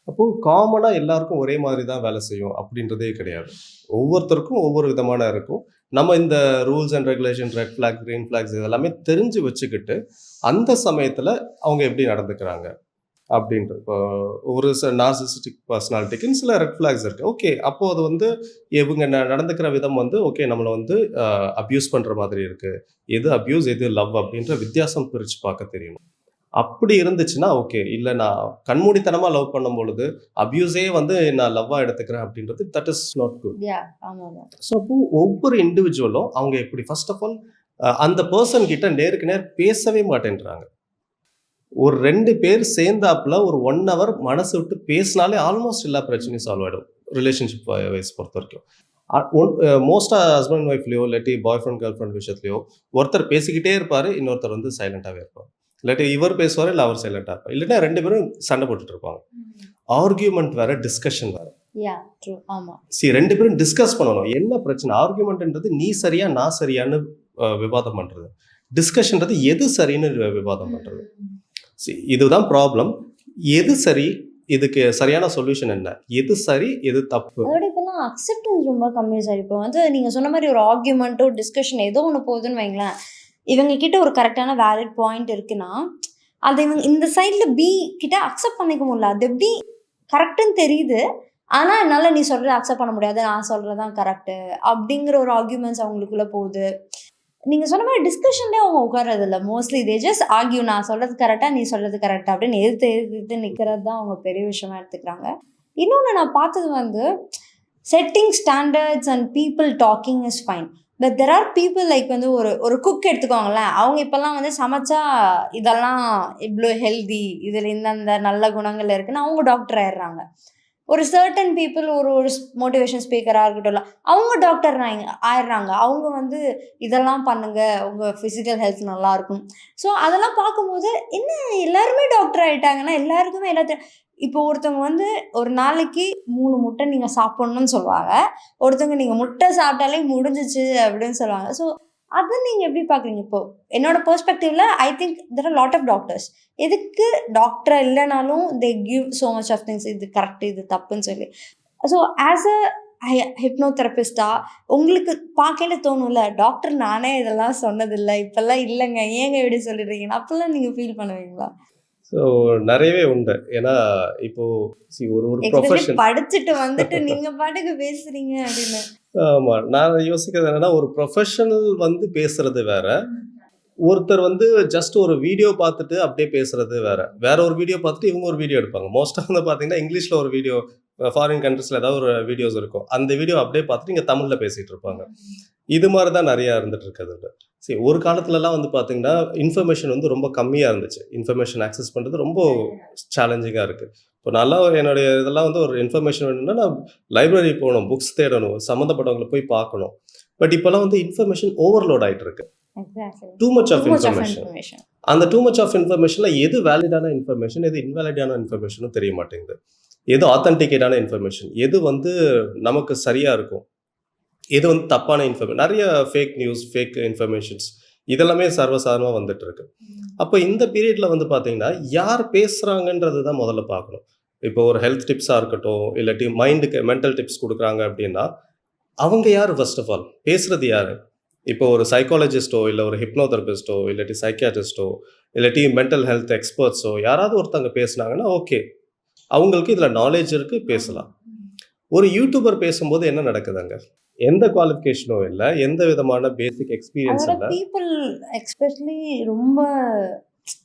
A: அப்போது காமனாக எல்லாருக்கும் ஒரே மாதிரி தான் வேலை செய்யும் அப்படின்றதே கிடையாது. ஒவ்வொருத்தருக்கும் ஒவ்வொரு விதமான இருக்கும். நம்ம இந்த rules and regulation, red flag, green flags இதெல்லாமே தெரிஞ்சு வச்சுக்கிட்டு அந்த சமயத்தில் அவங்க எப்படி நடந்துக்கிறாங்க அப்படின்ட்டு. இப்போ ஒரு நார்சிசிஸ்டிக் பர்சனாலிட்டிக்குன்னு சில ரெட் ஃப்ளாக்ஸ் இருக்குது. ஓகே, அப்போது அது வந்து இவங்க நடந்துக்கிற விதம் வந்து ஓகே நம்மளை வந்து அப்யூஸ் பண்ணுற மாதிரி இருக்குது, எது அப்யூஸ் எது லவ் அப்படின்ற வித்தியாசம் பிரித்து பார்க்க தெரியணும். அப்படி இருந்துச்சுன்னா ஓகே. இல்லை நான் கண்மூடித்தனமாக லவ் பண்ணும் பொழுது அப்யூஸே வந்து நான் லவ்வாக எடுத்துக்கிறேன் அப்படின்றது that is not good. So அப்போ ஒவ்வொரு இண்டிவிஜுவலும் அவங்க எப்படி ஃபர்ஸ்ட் ஆஃப் ஆல் அந்த பர்சன் கிட்ட நேருக்கு நேர் பேசவே மாட்டேன்றாங்க. ஒரு 2 பேர் சேர்ந்தாப்புல ஒரு 1 hour மனசு விட்டு பேசினாலே ஆல்மோஸ்ட் எல்லா பிரச்சனையும் சால்வ் ஆகிடும் ரிலேஷன்ஷிப் வைஸ் பொறுத்த வரைக்கும். மோஸ்ட்டாக ஹஸ்பண்ட் ஒய்ஃப்லையோ இல்லாட்டி பாய் ஃப்ரெண்ட் கேர்ள் ஃப்ரெண்ட் விஷயத்துலையோ ஒருத்தர் பேசிக்கிட்டே இருப்பார், இன்னொருத்தர் வந்து சைலண்டாகவே இருப்பார். இல்லாட்டி இவர் பேசுவார், இல்லை அவர் சைலண்டாக இருப்பார். இல்லைன்னா 2 பேரும் சண்டை போட்டுட்டு இருப்பாங்க. ஆர்கியூமெண்ட் வேற, டிஸ்கஷன் வேற. 2 பேரும் டிஸ்கஸ் பண்ணணும் என்ன பிரச்சனை. ஆர்கியூமெண்ட்ன்றது நீ சரியா நான் சரியான்னு விவாதம் பண்றது. டிஸ்கஷன்றது எது சரின்னு விவாதம் பண்றது. இதுதான் ப்ராப்ளம். எது சரி, இதுக்கு சரியான சொல்யூஷன் என்ன, எது சரி எது தப்பு.
B: அதோட இப்பெல்லாம் அக்செப்டன்ஸ் ரொம்ப கம்மி சார். இப்போ வந்து நீங்கள் சொன்ன மாதிரி ஒரு ஆர்கியூமெண்ட்டோ டிஸ்கஷன் ஏதோ ஒன்று போகுதுன்னு வைங்களேன், இவங்க கிட்ட ஒரு கரெக்டான வேலிட் பாயிண்ட் இருக்குன்னா அதை இவங்க இந்த சைடில் பி கிட்ட அக்செப்ட் பண்ணிக்க முடியல. அது எப்படி கரெக்டுன்னு தெரியுது, ஆனால் என்னால் நீ சொல்கிறத அக்செப்ட் பண்ண முடியாது, நான் சொல்கிறது தான் கரெக்டு அப்படிங்கிற ஒரு ஆர்கியூமெண்ட்ஸ் அவங்களுக்குள்ளே போகுது. நீங்கள் சொன்ன மாதிரி டிஸ்கஷன்லேயே அவங்க உட்கார்றது இல்லை. மோஸ்ட்லி தே ஜஸ்ட் ஆர்கியூ, நான் சொல்கிறது கரெக்டாக நீ சொல்கிறது கரெக்டாக அப்படின்னு எதிர்த்து நிற்கிறது தான் அவங்க பெரிய விஷயமா எடுத்துக்கிறாங்க. இன்னொன்று நான் பார்த்தது வந்து setting standards and people talking is fine. But there are people like வந்து ஒரு குக் எடுத்துக்கோங்களேன். அவங்க இப்போல்லாம் வந்து சமைச்சா இதெல்லாம் இவ்வளோ ஹெல்தி, இதில் இந்தந்த நல்ல குணங்கள் இருக்குன்னு அவங்க டாக்டர் ஆயிடுறாங்க. ஒரு சர்டன் பீப்புள் ஒரு மோட்டிவேஷன் ஸ்பீக்கராக இருக்கட்டும், அவங்க டாக்டர் ஆயிடுறாங்க. அவங்க வந்து இதெல்லாம் பண்ணுங்க, உங்கள் ஃபிசிக்கல் ஹெல்த் நல்லாயிருக்கும். ஸோ அதெல்லாம் பார்க்கும்போது என்ன எல்லாருமே டாக்டர் ஆகிட்டாங்கன்னா எல்லாருக்குமே எல்லாத்தையும் இப்போ ஒருத்தவங்க வந்து ஒரு நாளைக்கு 3 முட்டை நீங்க சாப்பிடணும்னு சொல்லுவாங்க. ஒருத்தவங்க நீங்க முட்டை சாப்பிட்டாலே முடிஞ்சிச்சு அப்படின்னு சொல்லுவாங்க. ஸோ அத நீங்க எப்படி பார்க்குறீங்க? இப்போ என்னோட பெர்ஸ்பெக்டிவ்ல I think there are lot of doctors. எதுக்கு டாக்டரா இல்லனாலும் they give so much of things. இது கரெக்ட், இது தப்புன்னு சொல்லி. ஸோ ஆஸ் அ ஹிப்னோதெரபிஸ்ட்டா உங்களுக்கு பார்க்கையில தோணும்ல, டாக்டர் நானே இதெல்லாம் சொன்னதில்ல. இப்பல்லாம் இல்லங்க. ஏங்க இப்படி சொல்லிடுறீங்கன்னு அப்பல்லாம் நீங்க ஃபீல் பண்ணுவீங்களா?
A: ஸோ நெறையவே உண்டு. ஏன்னா இப்போ ஒரு ஒரு
B: எஸ்பெஷலி
A: ப்ரொஃபஷன்.
B: படிச்சுட்டு வந்துட்டு நீங்க பாட்டுக்கு பேசுறீங்க அப்படின்னு.
A: ஆமா. நான் யோசிக்கிறது என்னன்னா, ஒரு ப்ரொஃபஷனல் வந்து பேசுறது வேற. ஒருத்தர் வந்து ஜஸ்ட் ஒரு வீடியோ பார்த்துட்டு அப்படியே பேசுறது வேற. வேற ஒரு வீடியோ பார்த்துட்டு இவங்க ஒரு வீடியோ எடுப்பாங்க. மோஸ்ட்டா வந்து பார்த்தீங்கன்னா, இங்கிலீஷ்ல ஒரு வீடியோ ஃபாரின் கண்ட்ரீஸ்ல ஏதாவது ஒரு வீடியோஸ் இருக்கும். அந்த வீடியோ அப்படியே பார்த்துட்டு இங்க தமிழ்ல பேசிட்டு இருப்பாங்க. இது மாரி தான் நெறையா இருந்துட்டு இருக்குது. சரி, ஒரு காலத்துலலாம் வந்து பார்த்தீங்கன்னா, இன்ஃபர்மேஷன் வந்து ரொம்ப கம்மியா இருந்துச்சு. இன்ஃபர்மேஷன் ஆக்சஸ் பண்றது ரொம்ப சேலஞ்சிங்கா இருக்கு. இப்போ நான்லாம் என்னுடைய இதெல்லாம் வந்து ஒரு இன்ஃபர்மேஷன் வேணும்னா, நான் லைப்ரரி போணும், புக்ஸ் தேடணும், சம்மந்தப்பட்டவங்கள போய் பார்க்கணும். பட் இப்பலாம் வந்து இன்ஃபர்மேஷன் ஓவர்லோட் ஆயிட்டு இருக்கு.
B: Exactly.
A: Too much
B: too
A: of
B: much of
A: information.
B: Information.
A: அந்த டூ மச் ஆஃப் இன்ஃபர்மேஷன்ல எது வேலிடான இன்ஃபர்மேஷன், எது இன்வேலிடான இன்ஃபர்மேஷனும் தெரிய மாட்டேங்குது. எது ஆத்தென்டிகேட்டான இன்ஃபர்மேஷன், எது வந்து நமக்கு சரியா இருக்கும், எது வந்து தப்பான இன்ஃபர்மேஷன். நெறைய ஃபேக் நியூஸ், ஃபேக் இன்ஃபர்மேஷன்ஸ் இதெல்லாமே சர்வசாதாரணமா வந்துட்டு இருக்கு. அப்போ இந்த பீரியட்ல வந்து பார்த்தீங்கன்னா, யார் பேசுறாங்கன்றது தான் முதல்ல பார்க்கணும். இப்போ ஒரு ஹெல்த் டிப்ஸா இருக்கட்டும், இல்லாட்டி மைண்டுக்கு மென்டல் டிப்ஸ் குடுக்குறாங்க அப்படின்னா, அவங்க யாரு ஃபர்ஸ்ட் ஆஃப் ஆல்? பேசுறது யாரு? இப்போ ஒரு சைக்காலஜிஸ்ட்டோ, இல்ல ஒரு ஹிப்னோதெரபிஸ்ட்டோ, இல்லாட்டி சைக்கியாட்ரிஸ்ட்டோ, இல்லாட்டி மென்டல் ஹெல்த் எக்ஸ்பர்ட்ஸோ யாராவது ஒருத்தவங்க பேசுனாங்கன்னா ஓகே. அவங்களுக்கு இதுல நாலேட்ஜ் இருக்கு, பேசலாம். ஒரு யூடியூபர் பேசும்போது என்ன நடக்குது அங்க? எந்த குவாலிஃபிகேஷனும் இல்ல. எந்த விதமான பேசிக் எக்ஸ்பீரியன்ஸ்
B: அதோட
A: இல்ல.
B: பீப்பிள் எஸ்பெஷலி ரொம்ப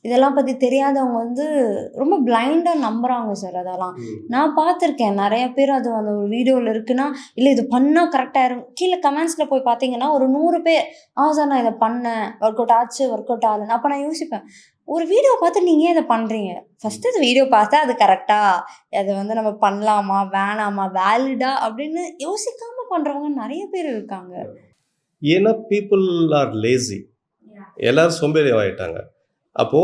B: இதெல்லாம் பத்தி தெரியாதவங்க வந்து ரொம்ப பிளைண்டா நம்புறாங்க சார் அதெல்லாம்.
A: ம்.
B: நான் பார்த்துருக்கேன் நெறைய பேர் அது அந்த ஒரு வீடியோல இருக்குன்னா, இல்ல இது பண்ணா கரெக்ட்டா ஆயிரும். கீழ கமெண்ட்ஸ்ல போய் பார்த்தீங்கன்னா, ஒரு 100 பேர், சார் நான் இத பண்ணேன். ஒர்க் அவுட் ஆச்சு, ஒர்க் அவுட் ஆகலன்னு. அப்ப நான் யோசிப்பேன், ஒரு வீடியோ பார்த்து நீங்க ஏன் இத பண்றீங்க? ஃபர்ஸ்ட்டு அந்த வீடியோ பார்த்தா அது கரெக்ட்டா? அத வந்து நம்ம பண்ணலாமா? வேணாமா? வேலிடா? அப்படின்னு யோசிக்காம பண்றவங்க நெறைய பேர் இருக்காங்க.
A: ஏன்னா பீப்பிள் ஆர் லேசி. எல்லாரும் சோம்பேறி ஆயிட்டாங்க. அப்போ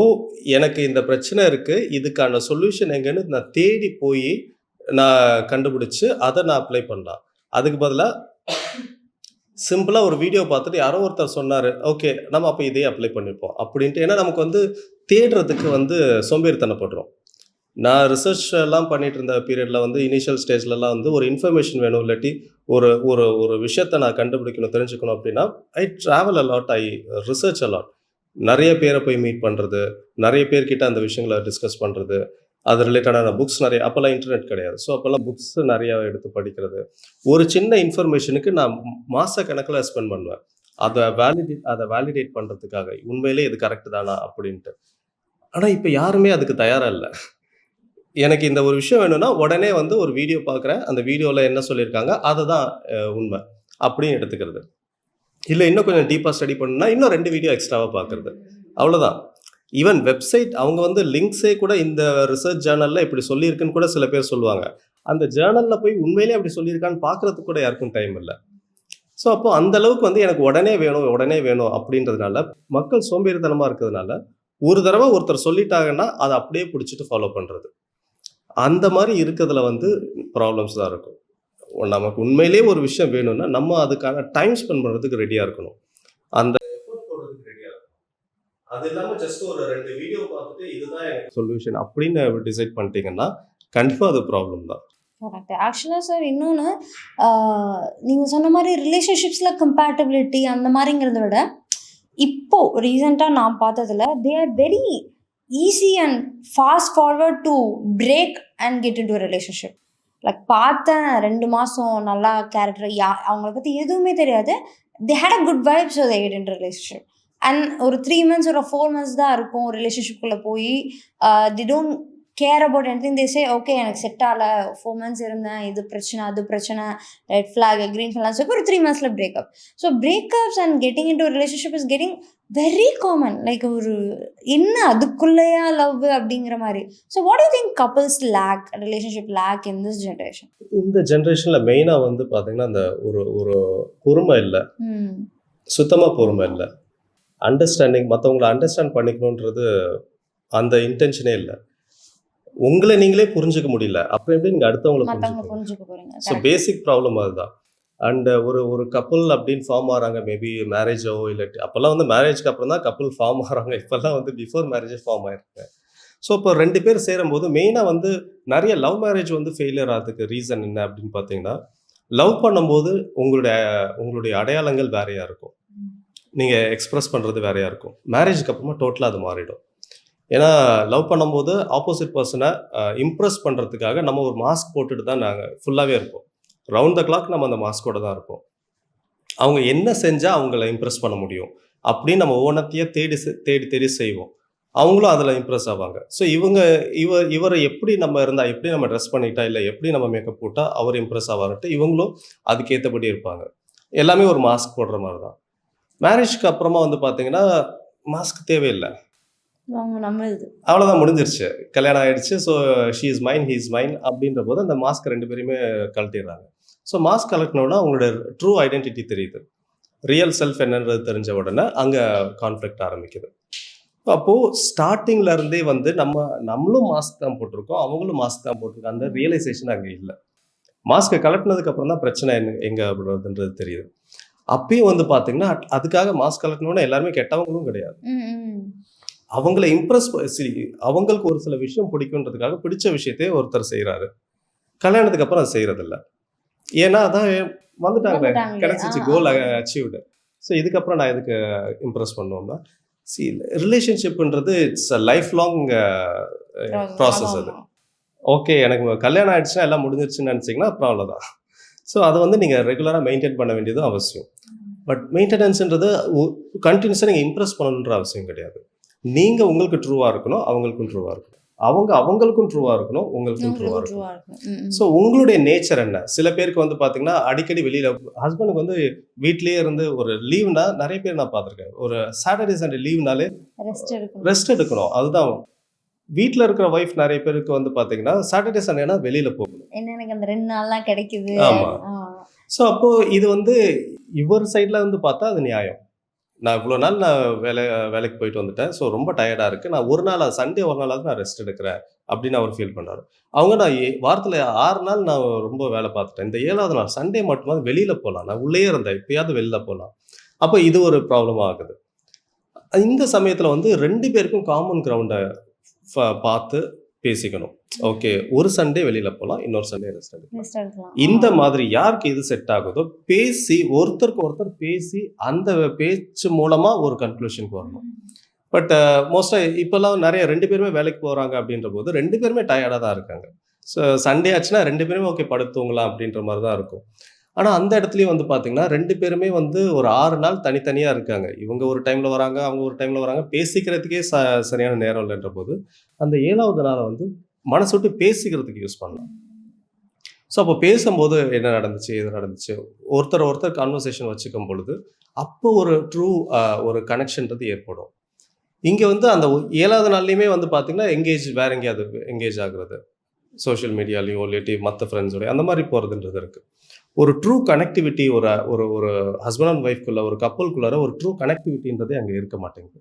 A: எனக்கு இந்த பிரச்சனை இருக்கு. இதுக்கான சொல்யூஷன் எங்கன்னு நான் தேடி போயி, நான் கண்டுபிடிச்சு, அத நான் அப்ளை பண்ணலாம். அதுக்கு பதிலா சிம்பிளா ஒரு வீடியோ பார்த்துட்டு யாரோ ஒருத்தர் சொன்னாரு. ஓகே, நம்ம அப்ப இதையே அப்ளை பண்ணிப்போம். அப்படின்ட்டு ஏன்னா நமக்கு வந்து தேடுறதுக்கு வந்து சோம்பேறித்தனப்படுறோம். நான் ரிசர்ச் எல்லாம் பண்ணிட்டு இருந்த பீரியட்ல வந்து இனிஷியல் ஸ்டேஜ்லலாம் வந்து ஒரு இன்ஃபர்மேஷன் வேணும். இல்லாட்டி ஒரு ஒரு ஒரு விஷயத்த நான் கண்டுபிடிக்கணும், தெரிஞ்சுக்கணும் அப்படின்னா, I travel a lot. I research a lot. நெறைய பேர போய் மீட் பண்றது, நெறைய பேர்கிட்ட அந்த விஷயங்கள டிஸ்கஸ் பண்றது, அது ரிலேட்டடான புக்ஸ் நெறைய. அப்பல்லாம் இன்டர்நெட் கிடையாது. ஸோ அப்பல்லாம் புக்ஸ் நெறையா எடுத்து படிக்கிறது. ஒரு சின்ன இன்ஃபர்மேஷனுக்கு நான் மாசக்கணக்குல ஸ்பெண்ட் பண்ணுவேன். அத வேலிடேட் பண்றதுக்காக. உண்மையிலேயே இது கரெக்ட் தானா அப்படின்ட்டு. ஆனா இப்ப யாருமே அதுக்கு தயாரா இல்ல. எனக்கு இந்த ஒரு விஷயம் வேணும்னா, உடனே வந்து ஒரு வீடியோ பார்க்குறேன். அந்த வீடியோல என்ன சொல்லியிருக்காங்க, அதுதான் உண்மை அப்படின்னு எடுத்துக்கிறது. இல்ல இன்னும் கொஞ்சம் டீப்பா ஸ்டடி பண்ணணும்னா, இன்னும் 2 வீடியோ எக்ஸ்ட்ராவா பார்க்குறது. அவ்வளோதான். ஈவன் வெப்சைட் அவங்க வந்து லிங்க்ஸே கூட இந்த ரிசர்ச் ஜர்னல்ல இப்படி சொல்லியிருக்குன்னு கூட சில பேர் சொல்லுவாங்க. அந்த ஜர்னல்ல போய் உண்மையிலேயே அப்படி சொல்லியிருக்கான்னு பார்க்கறதுக்கு கூட யாருக்கும் டைம் இல்ல. ஸோ அப்போ அந்த அளவுக்கு வந்து எனக்கு உடனே வேணும், உடனே வேணும் அப்படின்றதுனால, மக்கள் சோம்பேறித்தனமா இருக்கிறதுனால, ஒரு தடவ ஒருத்தர் சொல்லிட்டாங்கன்னா, அத அப்படியே புடிச்சுட்டு ஃபாலோ பண்றது. அந்த மாரி இருக்கிறதுல வந்து ப்ராப்ளம்ஸ் தான் இருக்கும். நமக்கு உண்மையிலேயே ஒரு விஷயம் வேணும்னா, நம்ம அதுக்கான டைம் ஸ்பெண்ட் பண்றதுக்கு ரெடியா இருக்கணும். அந்த எஃபோர்ட் போடுறதுக்கு ரெடியா இருக்கணும். அது இல்லாம ஜஸ்ட் ஒரு 2 வீடியோ பார்த்துட்டு இதுதான் எனக்கு சொல்யூஷன் அப்படின்னு டிசைட் பண்ணிட்டீங்கன்னா, கண்டிப்பா அது ப்ராப்ளம் தான்.
B: கரெக்ட். ஆக்சுவலா சார் இன்னொன்னு, நீங்க சொன்ன மாரி ரிலேஷன்ஷிப்ஸ்ல கம்பேட்டபிலிட்டி அந்த மாரிங்கிறத விட, இப்போ ரீசென்ட்டா நான் பார்த்ததுல, they are very easy and fast forward to break and get into a relationship. Like பார்த்தேன் 2 மாசம் நல்லா கேரக்டர் அவங்கள பத்தி எதுவுமே தெரியாது. They had a good vibe so they get into relationship. And ஒரு 3 மந்த்ஸ் ஒரு 4 மந்த்ஸ் தான் இருக்கும் ரிலேஷன்ஷிப்குள்ள போய், they don't care about anything. They say okay எனக்கு செட் ஆகல, 4 மந்த்ஸ் இருந்தேன், இது பிரச்சனை, அது பிரச்சனை, ரெட் ஃபிளாக், கிரீன் ஃபிளாக், சொல்லி ஒரு 3 மந்த்ஸ்ல breakup. So breakups and getting into relationship is getting very common. Like ஒரு என்ன அதுக்குள்ளேயா லவ் அப்படிங்கிற மாதிரி. So what you think couples lack, relationship lack in this generation?
A: இந்த ஜெனரேஷன்ல மெயினா வந்து பார்த்தீங்கன்னா, அந்த ஒரு ஒரு பொறுமை இல்ல.
B: ம்.
A: சுத்தமா பொறுமை இல்ல. அண்டர்ஸ்டாண்டிங் மத்தவங்கள அண்டர்ஸ்டாண்ட் பண்ணிக்கணுன்றது அந்த இன்டென்ஷனே இல்ல. உங்களை நீங்களே புரிஞ்சுக்க முடியல, அப்போ எப்படி நீங்கள் அடுத்தவங்களை
B: மற்றவங்க
A: புரிஞ்சுக்கணும்?
B: புரிஞ்சுக்க போறீங்க.
A: ஸோ பேசிக் ப்ராப்ளம் அதுதான். அண்ட் ஒரு கப்புள் அப்படின்னு ஃபார்ம் ஆகிறாங்க, மேபி மேரேஜோ இல்லாட்டி அப்போல்லாம் வந்து மேரேஜ்க்கு அப்புறம் தான் கப்புள் ஃபார்ம் ஆகிறாங்க. இப்போல்லாம் வந்து பிஃபோர் மேரேஜே ஃபார்ம் ஆயிருக்கு. ஸோ இப்போ 2 பேர் சேரும்போது மெயினாக வந்து நிறைய லவ் மேரேஜ் வந்து ஃபெயிலியர் ஆகிறதுக்கு ரீசன் என்ன அப்படின்னு பார்த்தீங்கன்னா, லவ் பண்ணும்போது உங்களுடைய அடையாளங்கள் வேறையாக இருக்கும், நீங்கள் எக்ஸ்பிரஸ் பண்ணுறது வேறையாக இருக்கும். மேரேஜுக்கு அப்புறமா டோட்டலாக அது மாறிடும். ஏன்னா லவ் பண்ணும்போது ஆப்போசிட் பர்சனை இம்ப்ரெஸ் பண்ணுறதுக்காக நம்ம ஒரு மாஸ்க் போட்டுட்டு தான் நாங்கள் ஃபுல்லாகவே இருப்போம். ரவுண்ட் த கிளாக் நம்ம அந்த மாஸ்கோட தான் இருப்போம். அவங்க என்ன செஞ்சால் அவங்கள இம்ப்ரெஸ் பண்ண முடியும் அப்படின்னு நம்ம ஒவ்வொன்றத்தையே தேடி தேடி செய்வோம். அவங்களும் அதில் இம்ப்ரெஸ் ஆவாங்க. ஸோ இவரை எப்படி நம்ம இருந்தால், எப்படி நம்ம ட்ரெஸ் பண்ணிட்டா, இல்லை எப்படி நம்ம மேக்கப் போட்டால் அவர் இம்ப்ரெஸ் ஆவார்ட்டு இவங்களும் அதுக்கேற்றபடி இருப்பாங்க. எல்லாமே ஒரு மாஸ்க் போடுற மாதிரி தான். மேரேஜ்க்கு அப்புறமா வந்து பார்த்தீங்கன்னா மாஸ்க் தேவையில்லை,
B: அவங்க நம்மளுது.
A: அவ்வளோதான், முடிஞ்சிருச்சு, கல்யாணம் ஆயிடுச்சு. So she is mine, he is mine அப்படின்ற போது அந்த மாஸ்க் 2 பேருமே கழட்டிடுறாங்க. ஸோ மாஸ்க் கலட்டினோன்னா அவங்களோட ட்ரூ ஐடென்டிட்டி தெரியுது, ரியல் செல்ஃப் என்னன்றது தெரிஞ்ச உடனே அங்கே கான்ஃப்ளிக்ட் ஆரம்பிக்குது. அப்போது ஸ்டார்டிங்கில் இருந்தே வந்து நம்மளும் மாஸ்க் தான் போட்டிருக்கோம், அவங்களும் மாஸ்க் தான் போட்டிருக்கோம், அந்த ரியலைசேஷன் அங்கே இல்லை. மாஸ்க்கை கலட்டினதுக்கு அப்புறம் தான் பிரச்சனை எங்கே அப்படின்றது தெரியுது. அப்பயும் வந்து பார்த்தீங்கன்னா அதுக்காக மாஸ்க் கலட்டினோன்னா எல்லாருமே கெட்டவங்களும் கிடையாது. அவங்கள இம்ப்ரெஸ் அவங்களுக்கு ஒரு சில விஷயம் பிடிக்குன்றதுக்காக பிடிச்ச விஷயத்தையே ஒருத்தர் செய்கிறாரு, கல்யாணத்துக்கு அப்புறம் அது செய்கிறதில்ல. ஏன்னா அதான் வந்துட்டாங்களே, கிடச்சிச்சு, கோல் அச்சீவ்டு. ஸோ இதுக்கப்புறம் நான் எதுக்கு இம்ப்ரெஸ் பண்ணுவோம்னா, ரிலேஷன்ஷிப்ன்றது it's a life long process. அது ஓகே, எனக்கு கல்யாணம் ஆயிடுச்சுன்னா எல்லாம் முடிஞ்சிருச்சுன்னு நினச்சிங்கன்னா அப்புறம் அவ்வளோதான். ஸோ அதை வந்து நீங்கள் ரெகுலராக மெயின்டைன் பண்ண வேண்டியதும் அவசியம். பட் மெயின்டெனன்ஸ்ன்றது கண்டினியூஸாக நீங்கள் இம்ப்ரெஸ் பண்ணணுன்ற அவசியம் கிடையாது. நீங்கள் உங்களுக்கு ட்ரூவாக இருக்கணும், அவங்களுக்கும் ட்ரூவாக இருக்கணும், அவங்களுக்கும் ட்ரூவாக இருக்கணும், உங்களுக்கும் ட்ரூவாக இருக்கணும். ஸோ உங்களுடைய நேச்சர் என்ன? சில பேருக்கு வந்து பார்த்தீங்கன்னா அடிக்கடி வெளியில், ஹஸ்பண்டுக்கு வந்து வீட்லேயே இருந்து ஒரு லீவ்னா, நிறைய பேர் நான் பார்த்துருக்கேன், ஒரு சாட்டர்டே சண்டே லீவ்னாலே ரெஸ்ட் எடுக்கணும். அதுதான் வீட்டில் இருக்கிற ஒய்ஃப் நிறைய பேருக்கு வந்து பார்த்தீங்கன்னா சாட்டர்டே சண்டேனா வெளியில் போகணும்.
B: என்ன எனக்கு அந்த 2 நாள்லாம் கிடைக்குது.
A: ஆமாம். ஸோ அப்போது இது வந்து இவர் சைடில் வந்து பார்த்தா அது நியாயம். நான் இவ்வளோ நாள் வேலைக்கு போயிட்டு வந்துட்டேன், ஸோ ரொம்ப டயர்டாக இருக்குது, நான் ஒரு நாள் சண்டே ஒரு நாளாவது நான் ரெஸ்ட் எடுக்கிறேன் அப்படின்னு அவர் ஃபீல் பண்ணுறாரு. அவங்க நான் வாரத்தில் 6 நாள் நான் ரொம்ப வேலை பார்த்துட்டேன், இந்த 7வது நாள் சண்டே மட்டுமாவது வெளியில் போகலாம், நான் உள்ளே இருந்தேன், இப்போயாவது வெளியில் போகலாம். அப்போ இது ஒரு ப்ராப்ளமாக ஆகுது. இந்த சமயத்தில் வந்து 2 பேருக்கும் காமன் கிரவுண்டை பார்த்து பேசிக்கணும். ஓகே, ஒரு சண்டே வெளியில் போகலாம், இன்னொரு சண்டே ரெஸ்ட் எடுக்கலாம். இந்த மாதிரி யாருக்கு இது செட் ஆகுதோ பேசி, ஒருத்தருக்கு ஒருத்தர் பேசி அந்த பேச்சு மூலமாக ஒரு கன்க்ளூஷனுக்கு வரணும். பட் மோஸ்ட்டாக இப்போல்லாம் நிறைய 2 பேருமே வேலைக்கு போகிறாங்க அப்படின்ற போது 2 பேருமே டயர்டாக தான் இருக்காங்க. ஸோ சண்டே ஆச்சுன்னா 2 பேருமே ஓகே படுத்துவங்களாம் அப்படின்ற மாதிரி தான் இருக்கும். ஆனால் அந்த இடத்துலையும் வந்து பார்த்தீங்கன்னா 2 பேருமே வந்து ஒரு 6 நாள் தனித்தனியாக இருக்காங்க. இவங்க ஒரு டைமில் வராங்க, அவங்க ஒரு டைமில் வராங்க, பேசிக்கிறதுக்கே சரியான நேரம் இல்லைன்ற போது அந்த 7வது நாளை வந்து மனசு விட்டு பேசிக்கிறதுக்கு யூஸ் பண்ணலாம். ஸோ அப்போ பேசும்போது என்ன நடந்துச்சு, எது நடந்துச்சு, ஒருத்தர் கான்வர்சேஷன் வச்சுக்கும் பொழுது அப்போ ஒரு ட்ரூ ஒரு கனெக்ஷன்றது ஏற்படும். இங்கே வந்து அந்த 7வது நாள்லையுமே வந்து பார்த்தீங்கன்னா வேற எங்கேயாவது எங்கேஜ் ஆகுறது, சோஷியல் மீடியாலேயோ இல்லாட்டி மற்ற ஃப்ரெண்ட்ஸோடய அந்த மாதிரி போகிறதுன்றது இருக்குது. ஒரு ட்ரூ கனெக்டிவிட்டி ஒரு ஒரு ஹஸ்பண்ட் அண்ட் ஒய்ஃப்குள்ள, ஒரு கப்பலுக்குள்ளார ஒரு ட்ரூ கனெக்டிவிட்டின்றதே அங்கே இருக்க மாட்டேங்குது.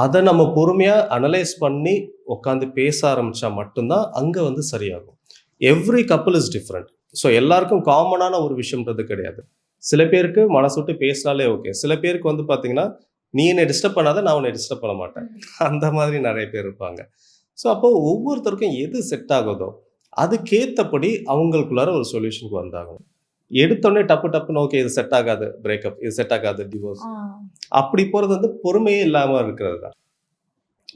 A: அதை நம்ம பொறுமையாக அனலைஸ் பண்ணி உட்காந்து பேச ஆரம்பித்தா மட்டும்தான் அங்கே வந்து சரியாகும். எவ்ரி கப்பல் இஸ் டிஃப்ரெண்ட். ஸோ எல்லாருக்கும் காமனான ஒரு விஷயம்ன்றது கிடையாது. சில பேருக்கு மனசு விட்டு பேசினாலே ஓகே, சில பேருக்கு வந்து பார்த்தீங்கன்னா நீ என்னை டிஸ்டர்ப் பண்ணாத, நான் உன்னை டிஸ்டர்ப் பண்ண மாட்டேன், அந்த மாதிரி நிறைய பேர் இருப்பாங்க. ஸோ அப்போது ஒவ்வொருத்தருக்கும் எது செட் ஆகுதோ அதுக்கேற்றபடி அவங்களுக்குள்ளார ஒரு சொல்யூஷனுக்கு வந்தாகணும். எடுத்தோடனே டப்புன்னு ஓகே இது செட் ஆகாது பிரேக்கப், இது செட் ஆகாது டிவோர்ஸ், அப்படி போகிறது வந்து பொறுமையே இல்லாமல் இருக்கிறது தான்.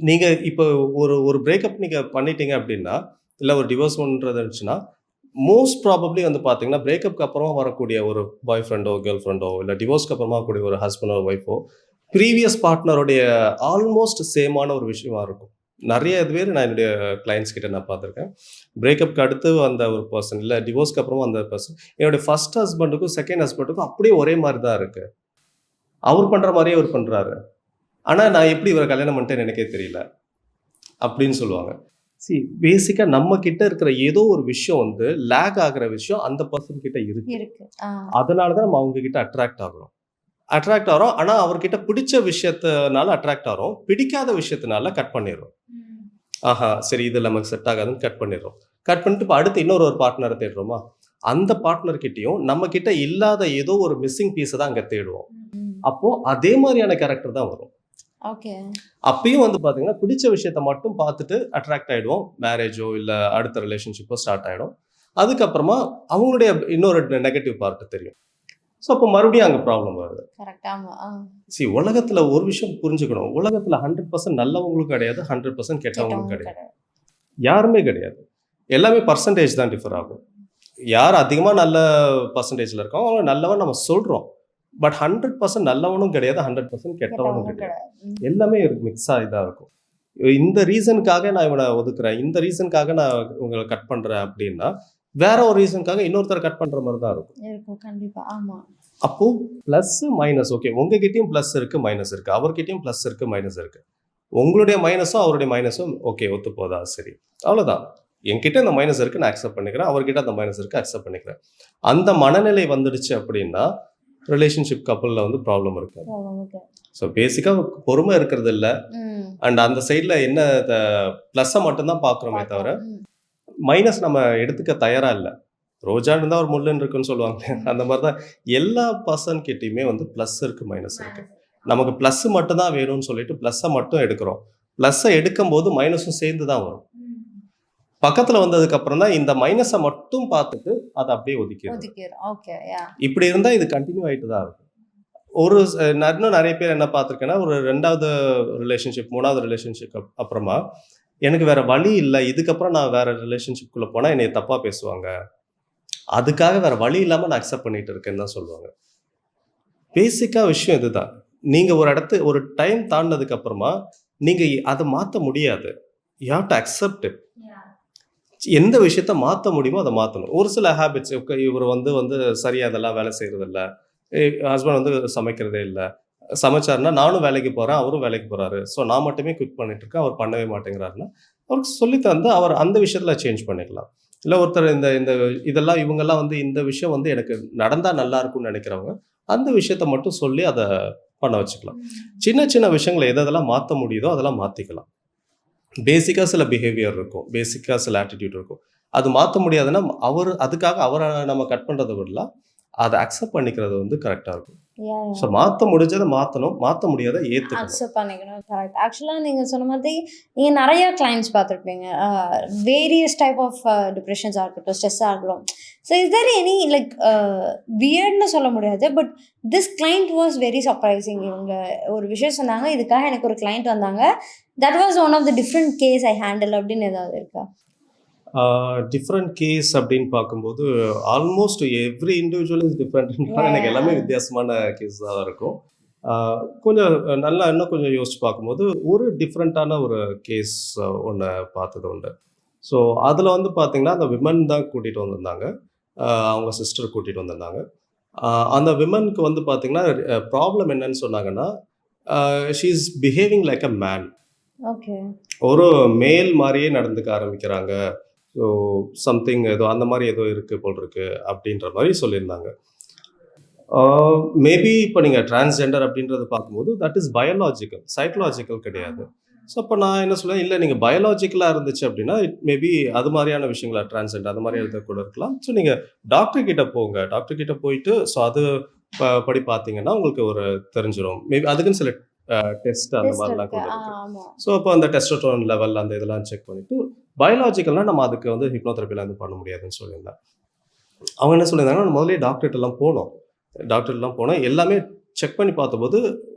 A: நீங்கள் இப்போ ஒரு பிரேக்கப் நீங்கள் பண்ணிட்டீங்க அப்படின்னா, இல்லை ஒரு டிவோர்ஸ் பண்ணுறது இருந்துச்சுன்னா, மோஸ்ட் ப்ராபப்ளி வந்து பார்த்தீங்கன்னா பிரேக்கப்புக்கு அப்புறமா வரக்கூடிய ஒரு பாய் ஃப்ரெண்டோ கேர்ள் ஃப்ரெண்டோ இல்லை டிவோர்ஸ்க்கு அப்புறமா கூடிய ஒரு ஹஸ்பண்டோ ஒய்ஃபோ ப்ரீவியஸ் பார்ட்னருடைய ஆல்மோஸ்ட் சேமான ஒரு விஷயமா இருக்கும். நிறைய பேர் நான் என்னுடைய கிளைண்ட்ஸ் கிட்ட நான் பார்த்துருக்கேன். பிரேக்கப்புக்கு அடுத்து வந்த ஒரு பர்சன், இல்லை டிவோர்ஸ்க்கு அப்புறமா வந்த பர்சன், என்னுடைய ஃபர்ஸ்ட் ஹஸ்பண்டுக்கும் செகண்ட் ஹஸ்பண்டுக்கும் அப்படியே ஒரே மாதிரி தான் இருக்குது, அவர் பண்ணுற மாதிரியே அவர் பண்ணுறாரு, ஆனால் நான் எப்படி இவரை கல்யாணம் பண்ணிட்டேன்னு எனக்கே தெரியல அப்படின்னு சொல்லுவாங்க. பேசிக்காக நம்ம கிட்ட இருக்கிற ஏதோ ஒரு விஷயம் வந்து லேக் ஆகிற விஷயம் அந்த பர்சன் கிட்ட இருக்கு. அதனால தான் நம்ம அவங்க கிட்ட அட்ராக்ட் ஆகிறோம். ஆனால் அவர்கிட்ட பிடிச்ச விஷயத்தினால அட்ராக்ட் ஆகிறோம், பிடிக்காத விஷயத்தினால கட் பண்ணிடுறோம். ஆஹா, சரி இது நமக்கு செட் ஆகாதுன்னு கட் பண்ணிடுறோம். கட் பண்ணிட்டு இப்ப அடுத்து இன்னொரு பார்ட்னர தேடுறோமா? அந்த பார்ட்னர் கிட்டயும் நம்ம கிட்ட இல்லாத ஏதோ ஒரு மிஸ்ஸிங் பீஸ தான் அங்க தேடுவோம்.
B: ம்.
A: அப்போ அதே மாரியான கேரக்டர் தான் வரும்.
B: ஓகே.
A: அப்பயும் வந்து பார்த்தீங்கன்னா, பிடிச்ச விஷயத்த மட்டும் பார்த்துட்டு அட்ராக்ட் ஆயிடுவோம். மேரேஜோ இல்ல அடுத்த ரிலேஷன்ஷிப்போ ஸ்டார்ட் ஆயிடும். அதுக்கப்புறமா அவங்களுடைய இன்னொரு நெகட்டிவ் பார்ட் தெரியும். ஸோ அப்போ மறுபடியும் அங்க ப்ராப்ளம் வருது.
B: கரெக்ட். ஆமா.
A: உலகத்துல ஒரு விஷயம் புரிஞ்சுக்கணும். உலகத்துல 100% நல்லவங்களும் கிடையாது. 100% கெட்டவங்களும்
B: கெட்டவங்க
A: கிடையாது.
B: கிடையாது.
A: யாருமே கிடையாது. எல்லாமே பெர்சன்டேஜ் தான் டிஃபர் ஆகும். யார் அதிகமா நல்ல பெர்சன்டேஜ்ல இருக்காங்களோ அவங்க நல்லவன் நம்ம சொல்றோம். பட் 100% நல்லவனும் கிடையாது. 100% கெட்டவனும்
B: கெட்டவங்க
A: கிடையாது.
B: கிடையாது.
A: எல்லாமே மிக்ஸ் ஆகி தான் இருக்கும். இந்த ரீசனுக்காக நான் இவனை ஒதுக்குறேன். இந்த ரீசனுக்காக நான் உங்கள கட் பண்றேன் அப்படின்னா, வேற ஒரு ரீசனுக்காக இன்னொருத்தர கட் பண்ற மாரி தான் இருக்கும்.
B: இருக்கும். கண்டிப்பா. ஆமா.
A: அப்போ பிளஸ், மைனஸ் ஓகே. உங்ககிட்டயும் பிளஸ் இருக்கு, மைனஸ் இருக்கு. அவர்கிட்டயும் பிளஸ் இருக்கு, மைனஸ் இருக்கு. உங்களுடைய மைனஸும் அவருடைய மைனஸும் ஓகே ஒத்து போதா? சரி. அவ்வளோதான். என்கிட்ட இந்த மைனஸ் இருக்கு நான் அக்செப்ட் பண்ணிக்கிறேன். அவர்கிட்ட அந்த மைனஸ் இருக்கு அக்செப்ட் பண்ணிக்கிறேன். அந்த மனநிலை வந்துடுச்சு அப்படின்னா, ரிலேஷன்ஷிப் கப்புள்ல வந்து ப்ராப்ளம் இருக்காது.
B: ஓகே.
A: ஸோ பேசிக்கா பொறுமை இருக்கிறது இல்ல.
B: ம்.
A: அண்ட் அந்த சைட்ல என்ன பிளஸ்ஸ மட்டும் தான் பார்க்குறோமே தவிர,
B: ம்.
A: மைனஸ் நம்ம எடுத்துக்க தயாரா இல்ல. ரோஜான்னு இருந்தா ஒரு முள்ளுன்னு இருக்குன்னு சொல்லுவாங்க. அந்த மாரி தான் எல்லா பர்சன் கிட்டயுமே வந்து பிளஸ் இருக்கு, மைனஸ் இருக்கு. நமக்கு பிளஸ் மட்டும் தான் வேணும்னு சொல்லிட்டு பிளஸ்ஸ மட்டும் எடுக்கிறோம். பிளஸ்ஸ எடுக்கும்போது மைனஸும் சேர்ந்து தான் வரும். பக்கத்துல வந்ததுக்கு அப்புறம் தான் இந்த மைனஸ மட்டும் பார்த்துட்டு அத அப்படியே ஒதுக்கிடுறது.
B: ஒதுக்கிரும். ஓகே. யா.
A: இப்படி இருந்தா இது கன்டின்யூ ஆயிட்டு தான் இருக்கும். ஒரு இன்னும் நிறைய பேர் என்ன பார்த்துருக்கேன்னா, ஒரு 2வது ரிலேஷன்ஷிப், 3வது ரிலேஷன்ஷிப் அப்புறமா எனக்கு வேற வழி இல்ல. இதுக்கப்புறம் நான் வேற ரிலேஷன்ஷிப்குள்ள போனா என்னைய தப்பா பேசுவாங்க. அதுக்காக வேற வழி இல்லாம நான் அக்செப்ட் பண்ணிட்டு இருக்கேன்னு தான் சொல்லுவாங்க. பேசிக்கா விஷயம் இதுதான். நீங்க ஒரு டைம் தாண்டினதுக்கு அப்புறமா நீங்க அத மாத்த முடியாது. You have to accept it. எந்த விஷயத்த மாத்த முடியுமோ அத மாத்தணும். ஒரு சில ஹேபிட்ஸ் இவரு வந்து சரியா அதெல்லாம் வேலை செய்றதில்ல. ஹஸ்பண்ட் வந்து சமைக்கிறதே இல்ல. சமைச்சாருன்னா நானும் வேலைக்கு போறேன், அவரும் வேலைக்கு போறாரு. ஸோ நான் மட்டுமே குக் பண்ணிட்டு இருக்கேன். அவர் பண்ணவே மாட்டேங்கிறாருன்னா, அவருக்கு சொல்லி தந்து அவர் அந்த விஷயத்துல சேஞ்ச் பண்ணிக்கலாம். இல்ல ஒருத்தர் இந்த இந்த இதெல்லாம் இவங்கலாம் வந்து இந்த விஷயம் வந்து எனக்கு நடந்தா நல்லா இருக்கும்னு நெனைக்கிறவங்க, அந்த விஷயத்த மட்டும் சொல்லி அத பண்ண வச்சுக்கலாம். சின்ன சின்ன விஷயங்கள எதெல்லாம் மாத்த முடியுதோ அதெல்லாம் மாத்திக்கலாம். பேசிக்கா சில பிஹேவியர் இருக்கும். பேசிக்கா சில ஆட்டிட்யூட் இருக்கும். அது மாத்த முடியாதுன்னா, அதுக்காக அவர நம்ம கட் பண்றத விடலாம். அத அக்செப்ட் பண்ணிக்கிறது வந்து கரெக்ட்டா இருக்கும்.
B: யா.
A: ஸோ மாத்த முடிஞ்சத மாத்தணும். மாத்த முடியாத ஏத்துக்கணும்.
B: அக்செப்ட் பண்ணிக்கணும். கரெக்ட். ஆக்சுவலா நீங்க சொன்ன மாதிரி நீங்க நெறைய கிளையண்ட்ஸ் பார்த்துருப்பீங்க. வேரியஸ் டைப் ஆஃப் டிப்ரஷன்ஸா இருக்கட்டும், ஸ்ட்ரெஸ்ஸா இருக்கட்டும். So is there any like வியர்ட்னு சொல்ல முடியாது. But this client was very surprising. இவங்க ஒரு விஷயம் சொன்னாங்க. இதுக்காக எனக்கு ஒரு கிளையண்ட் வந்தாங்க. That was one of the different case I handle அப்படின்னு ஏதாவது இருக்கா?
A: டிஃபரெண்ட் கேஸ் அப்படின்னு பார்க்கும்போது, ஆல்மோஸ்ட் எவ்ரி இண்டிவிஜுவல் இஸ் டிஃபரெண்ட்னால எனக்கு எல்லாமே வித்தியாசமான கேஸ் தான் இருக்கும். கொஞ்சம் நல்லா இன்னும் கொஞ்சம் யோசிச்சு பார்க்கும்போது, ஒரு டிஃப்ரெண்ட்டான ஒரு கேஸ் ஒண்ணு பார்த்தது உண்டு. ஸோ அதில வந்து பார்த்தீங்கன்னா, அந்த விமன் தான் கூட்டிட்டு வந்திருந்தாங்க. அவங்க சிஸ்டர் கூட்டிட்டு வந்திருந்தாங்க. அந்த விமனுக்கு வந்து பார்த்தீங்கன்னா, ப்ராப்ளம் என்னன்னு சொன்னாங்கன்னா, she is behaving like a man.
B: Okay.
A: ஒரு மேல் மாரியே நடந்துக்க ஆரம்பிக்கிறாங்க. ஸோ சம்திங் ஏதோ அந்த மாரி ஏதோ இருக்கு போல இருக்கு அப்படின்ற மாரி சொல்லியிருந்தாங்க. மேபி இப்போ நீங்க டிரான்ஸ்ஜெண்டர் அப்படின்றத பார்க்கும்போது தட் இஸ் பயாலாஜிக்கல். சைக்காலஜிக்கல் கிடையாது. ஸோ அப்போ நான் என்ன சொல்லுவேன், இல்ல நீங்க பயாலாஜிக்கலா இருந்துச்சு அப்படின்னா, இட் மேபி அது மாரியான விஷயங்களா டிரான்ஸ்ஜெண்டர் அது மாரி எழுத கூட இருக்கலாம். ஸோ நீங்க டாக்டர் கிட்ட போங்க. டாக்டர் கிட்ட போயிட்டு ஸோ அது படி பார்த்தீங்கன்னா உங்களுக்கு ஒரு தெரிஞ்சிரும். மேபி அதுக்குன்னு சில டெஸ்ட் அந்த
B: டெஸ்ட்
A: மாரிலாம்
B: இருக்கு.
A: கூட இருக்கு.
B: ஆமா.
A: ஸோ அப்போ அந்த டெஸ்டோஸ்டெரான் லெவல் அந்த இதெல்லாம் செக் பண்ணிட்டு, பயாலாஜிக்கல்னா நம்ம அதுக்கு வந்து ஹிப்னோதெரபில வந்து பண்ண முடியாதுன்னு சொல்லியிருந்தேன். அவங்க என்ன சொல்லியிருந்தாங்கன்னா, "நம்ம முதல்லயே டாக்டர்ட்டலாம் போனோம். டாக்டர்லாம் போனோம். எல்லாமே செக் பண்ணி பார்த்தபோது,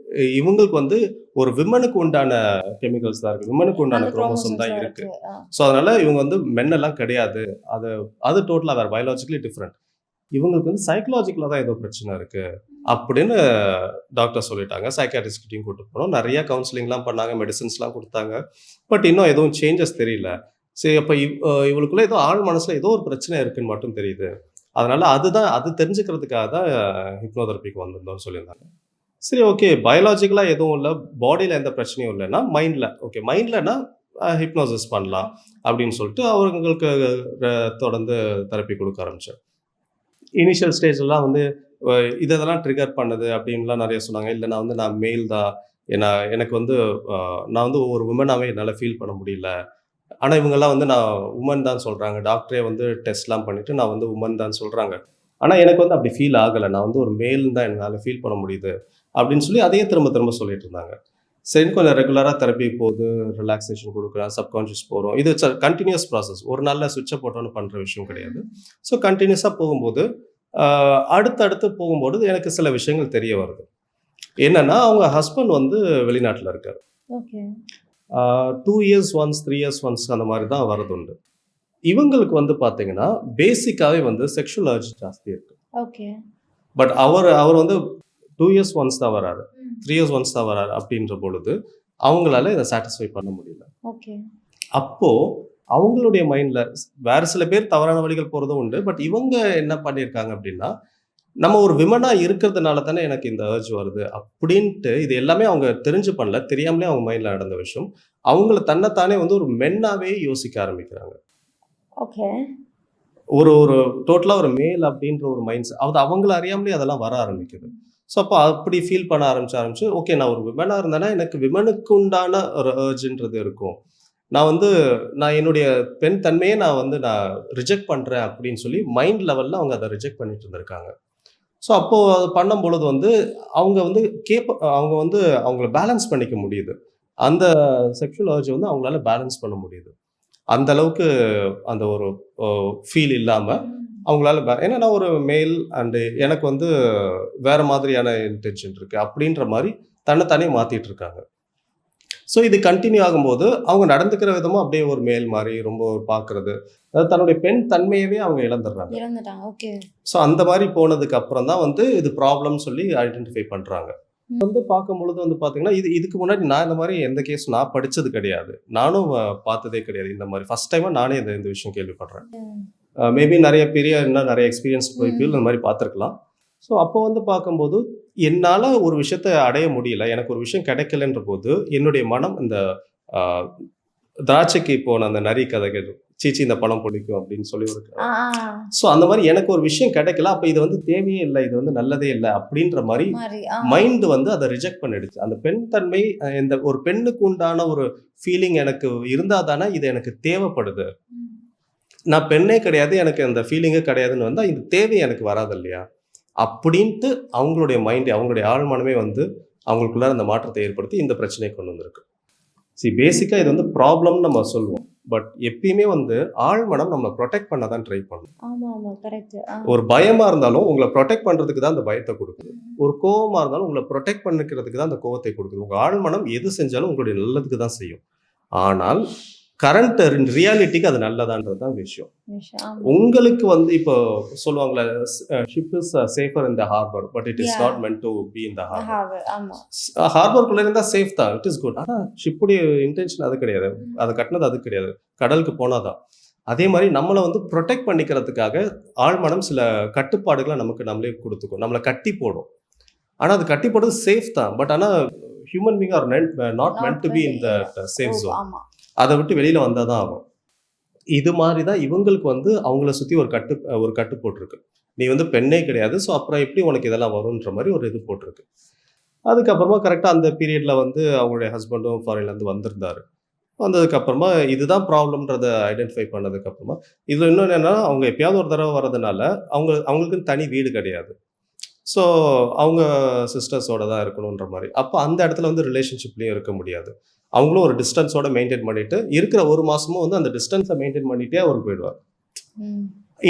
A: இவங்களுக்கு வந்து ஒரு விமனுக்கு உண்டான கெமிக்கல்ஸ் தான் இருக்கு. விமனுக்கு உண்டான
B: அந்த
A: குரோமோசோம்
B: குரோமோசோம்ஸ்
A: தான்
B: தான்
A: இருக்கு.
B: இருக்கு.
A: ஸோ அதனால இவங்க வந்து மென் எல்லாம் கிடையாது. அது அது டோட்டலா வேற பயாலாஜிக்கலி டிஃபரெண்ட். இவங்களுக்கு வந்து சைக்காலஜிக்கலா தான் ஏதோ பிரச்சனை இருக்கு." அப்படின்னு டாக்டர் சொல்லிட்டாங்க. சைக்கியாட்ரிஸ்ட் கிட்டயும் கூட்டு போனோம். நெறைய கவுன்சிலிங்லாம் பண்ணாங்க. மெடிசின்ஸ்லாம் குடுத்தாங்க. பட் இன்னும் எதுவும் சேஞ்சஸ் தெரியல. சரி அப்ப இவளுக்குள்ள ஏதோ ஆழ் மனசுல ஏதோ ஒரு பிரச்சனை இருக்குன்னு மட்டும் தெரியுது. அதனால அது தெரிஞ்சுக்கிறதுக்காக தான் ஹிப்னோதெரபிக்கு வந்திருந்தோம்னு சொல்லியிருந்தாங்க. சரி ஓகே. பயாலாஜிக்கலா எதுவும் இல்ல. பாடியில எந்த பிரச்சனையும் இல்லன்னா, மைண்ட்ல ஓகே. மைண்ட்லனா ஹிப்னோசிஸ் பண்ணலாம் அப்படின்னு சொல்லிட்டு அவங்களுக்கு தொடர்ந்து தெரப்பி குடுக்க ஆரம்பிச்சேன். இனிஷியல் ஸ்டேஜ்லலாம் வந்து இதெல்லாம் ட்ரிகர் பண்ணுது அப்படின்லாம் நெறைய சொன்னாங்க. இல்ல நான் மெயில் தான். எனக்கு வந்து நான் வந்து ஒரு வுமனாவே என்னால ஃபீல் பண்ண முடியல. ஆனால் இவங்கெல்லாம் வந்து நான் உமன் தான் சொல்கிறாங்க. டாக்டரே வந்து டெஸ்ட்லாம் பண்ணிவிட்டு நான் வந்து உமன் தான் சொல்கிறாங்க. ஆனால் எனக்கு வந்து அப்படி ஃபீல் ஆகலை. நான் வந்து ஒரு மேல்னு தான் என்னால் ஃபீல் பண்ண முடியுது அப்படின்னு சொல்லி அதையே திரும்ப திரும்ப சொல்லிட்டு இருந்தாங்க. சரின்னு கொஞ்சம் ரெகுலராக தெரப்பி போகுது, ரிலாக்ஸேஷன் கொடுக்குறேன், சப்கான்ஷியஸ் போகிறோம். இது கண்டினியூஸ் ப்ராசஸ். ஒரு நாளில் சுவிட்சை போட்டோன்னு பண்ணுற விஷயம் கிடையாது. ஸோ கண்டினியூஸாக போகும்போது அடுத்தடுத்து போகும்போது எனக்கு சில விஷயங்கள் தெரிய வருது. என்னன்னா அவங்க ஹஸ்பண்ட் வந்து வெளிநாட்டில் இருக்காரு.
B: Okay.
A: 2 years once 3 years once அந்த மாதிரி தான் வரது உண்டு. இவங்களுக்கு வந்து பார்த்தீங்கன்னா பேசிக்காகவே வந்து செக்ஷுவல் அர்ஜ் ஜாஸ்தி இருக்கு.
B: ஓகே.
A: பட் அவர் வந்து 2 இயர்ஸ் ஒன்ஸ் தான் வராரு, 3 இயர்ஸ் ஒன்ஸ் தான் வராரு அப்படின்ற பொழுது அவங்களால இதை சாட்டிஸ்ஃபை பண்ண முடியல.
B: ஓகே.
A: அப்போ அவங்களுடைய மைண்ட்ல வேற சில பேர் தவறான வழிகள் போறதும் உண்டு. பட் இவங்க என்ன பண்ணியிருக்காங்க அப்படின்னா, நம்ம ஒரு விமனா இருக்கிறதுனால தானே எனக்கு இந்த அர்ஜ் வருது அப்படின்ட்டு இது எல்லாமே அவங்க தெரிஞ்சு பண்ணல, தெரியாமலே அவங்க மைண்ட்ல நடந்த விஷயம். அவங்கள தன்னைத்தானே வந்து ஒரு மென்னாவே யோசிக்க ஆரம்பிக்கிறாங்க.
B: ஓகே.
A: ஒரு ஒரு டோட்டலா ஒரு மேல் அப்படின்ற ஒரு அது அவங்கள அறியாமலே அதெல்லாம் வர ஆரம்பிக்குது. ஸோ அப்போ அப்படி ஃபீல் பண்ண ஆரம்பிச்சு ஓகே நான் ஒரு விமனா இருந்தேன்னா எனக்கு விமனுக்கு உண்டான ஒரு அர்ஜ்ன்றது இருக்கும். நான் என்னுடைய பெண் தன்மையை நான் ரிஜெக்ட் பண்றேன் அப்படின்னு சொல்லி மைண்ட் லெவல்ல அவங்க அதை ரிஜெக்ட் பண்ணிட்டு இருந்திருக்காங்க. ஸோ அப்போ அது பண்ணும்பொழுது வந்து அவங்க வந்து அவங்க வந்து அவங்கள பேலன்ஸ் பண்ணிக்க முடியுது. அந்த செக்ஷுவல் அர்ஜ் வந்து அவங்களால பேலன்ஸ் பண்ண முடியுது. அந்த அளவுக்கு அந்த ஒரு ஃபீல் இல்லாம அவங்களால ஏன்னா நான் ஒரு மேல் அண்ட் எனக்கு வந்து வேற மாதிரியான இன்டென்ஷன் இருக்கு அப்படின்ற மாதிரி தன்னைத்தானே மாத்திட்டு இருக்காங்க. ஸோ இது கண்டினியூ ஆகும்போது அவங்க நடந்துக்கிற விதமும் அப்படியே ஒரு மேல் மாதிரி ரொம்ப பார்க்கறது, அதாவது தன்னுடைய பெண் தன்மையவே அவங்க இழந்துடுறாங்க.
B: ஓகே.
A: ஸோ அந்த மாதிரி போனதுக்கு அப்புறம் தான் வந்து இது ப்ராப்ளம் சொல்லி ஐடென்டிஃபை பண்றாங்க. வந்து பார்க்கும்பொழுது வந்து பார்த்தீங்கன்னா, இதுக்கு முன்னாடி நான் இந்த மாதிரி எந்த கேஸும் நான் படிச்சது கிடையாது. நானும் பார்த்ததே கிடையாது. இந்த மாதிரி ஃபர்ஸ்ட் டைமா நானே இந்த விஷயம் கேள்விப்படுறேன். மேபி இன்னும் நிறைய எக்ஸ்பீரியன்ஸ் பீப்பிள் இந்த மாதிரி பார்த்துருக்கலாம். ஸோ அப்போ வந்து பார்க்கும்போது என்னால ஒரு விஷயத்த அடைய முடியல. எனக்கு ஒரு விஷயம் கிடைக்கலன்ற போது என்னுடைய மனம் இந்த அ திராட்சைக்கு போன அந்த நரி கதைகள், சீச்சி இந்த பழம் பிடிக்கும் அப்படின்னு சொல்லி ஒரு ஸோ அந்த மாதிரி எனக்கு ஒரு விஷயம் கிடைக்கல. அப்ப இது வந்து தேவையே இல்ல. இது வந்து நல்லதே இல்ல அப்படின்ற மாதிரி மைண்ட் வந்து அதை ரிஜெக்ட் பண்ணிடுச்சு. அந்த பெண் தன்மை இந்த ஒரு பெண்ணுக்கு உண்டான ஒரு ஃபீலிங் எனக்கு இருந்தா தானே இது எனக்கு தேவைப்படுது. நான் பெண்ணே கிடையாது, எனக்கு அந்த ஃபீலிங்கே கிடையாதுன்னு வந்தா இந்த தேவை எனக்கு வராது இல்லையா? அப்படின்ட்டு அவங்களுடைய மைண்ட், அவங்களுடைய ஆழ்மனமே வந்து அவங்களுக்குள்ள அந்த மாற்றத்தை ஏற்படுத்தி இந்த பிரச்சனையை கொண்டு வந்திருக்கு. பேசிக்கா இது வந்து ப்ராப்ளம்னு நம்ம சொல்லுவோம். பட் எப்பயுமே வந்து ஆழ்மனம் நம்மளை ப்ரொடெக்ட் பண்ண தான் ட்ரை பண்ணும்.
B: ஆமா ஆமா கரெக்ட்.
A: ஒரு பயமா இருந்தாலும் உங்களை ப்ரொடெக்ட் பண்றதுக்கு தான் அந்த பயத்தை கொடுக்குது. ஒரு கோவமா இருந்தாலும் உங்களை ப்ரொடெக்ட் பண்ணிக்கிறதுக்கு தான் அந்த கோவத்தை கொடுக்குது. உங்க ஆழ்மனம் எது செஞ்சாலும் உங்களுடைய நல்லதுக்கு தான் செய்யும். ஆனால் கரண்ட் ரியாலிட்டிக்கு அது நல்லதான்றது தான் விஷயம். உங்களுக்கு வந்து இப்போ சொல்லுவாங்களே, ship is safer in the harbour but it is not meant to be in the harbour. ஹார்பருக்குள்ள இருந்தா சேஃப் தான், இட் இஸ் குட். ஆனா ஷிப்புடைய இன்டென்ஷன் அது கிடையாது. அதை கட்டினது அது கிடையாது, கடலுக்கு போனாதான். அதே மாதிரி நம்மளை வந்து ப்ரொடெக்ட் பண்ணிக்கிறதுக்காக ஆழ்மனம் சில கட்டுப்பாடுகளை நம்மளே கொடுத்துக்கும், நம்மளை கட்டி போடும். ஆனா அது கட்டி போடுறது சேஃப் தான். பட் ஆனா human being are not meant to be in the safe zone. அதை விட்டு வெளியில வந்தாதான் ஆகும். இது மாதிரி தான் இவங்களுக்கு வந்து அவங்கள சுத்தி ஒரு கட்டு போட்டிருக்கு. நீ வந்து பெண்ணே கிடையாது, ஸோ அப்புறம் எப்படி உனக்கு இதெல்லாம் வரும்ன்ற மாதிரி ஒரு இது போட்டிருக்கு. அதுக்கப்புறமா கரெக்டாக அந்த பீரியட்ல வந்து அவங்களுடைய ஹஸ்பண்டும் ஃபாரின்லேருந்து வந்திருந்தாரு. வந்ததுக்கு அப்புறமா இதுதான் ப்ராப்ளம்ன்றதை ஐடென்டிஃபை பண்ணதுக்கு அப்புறமா இதுல இன்னொன்று என்னன்னா, அவங்க எப்பயாவது ஒரு தடவை வர்றதுனால அவங்களுக்குன்னு தனி வீடு கிடையாது. ஸோ அவங்க சிஸ்டர்ஸோட தான் இருக்கணுன்ற மாதிரி. அப்போ அந்த இடத்துல வந்து ரிலேஷன்ஷிப்லேயும் இருக்க முடியாது. அவங்களும் ஒரு டிஸ்டன்ஸோட மெயின்டைன் பண்ணிட்டு இருக்கிற ஒரு மாசமும் வந்து அந்த டிஸ்டன்ஸை மெயின்டைன் பண்ணிட்டே அவர் போயிடுவார்.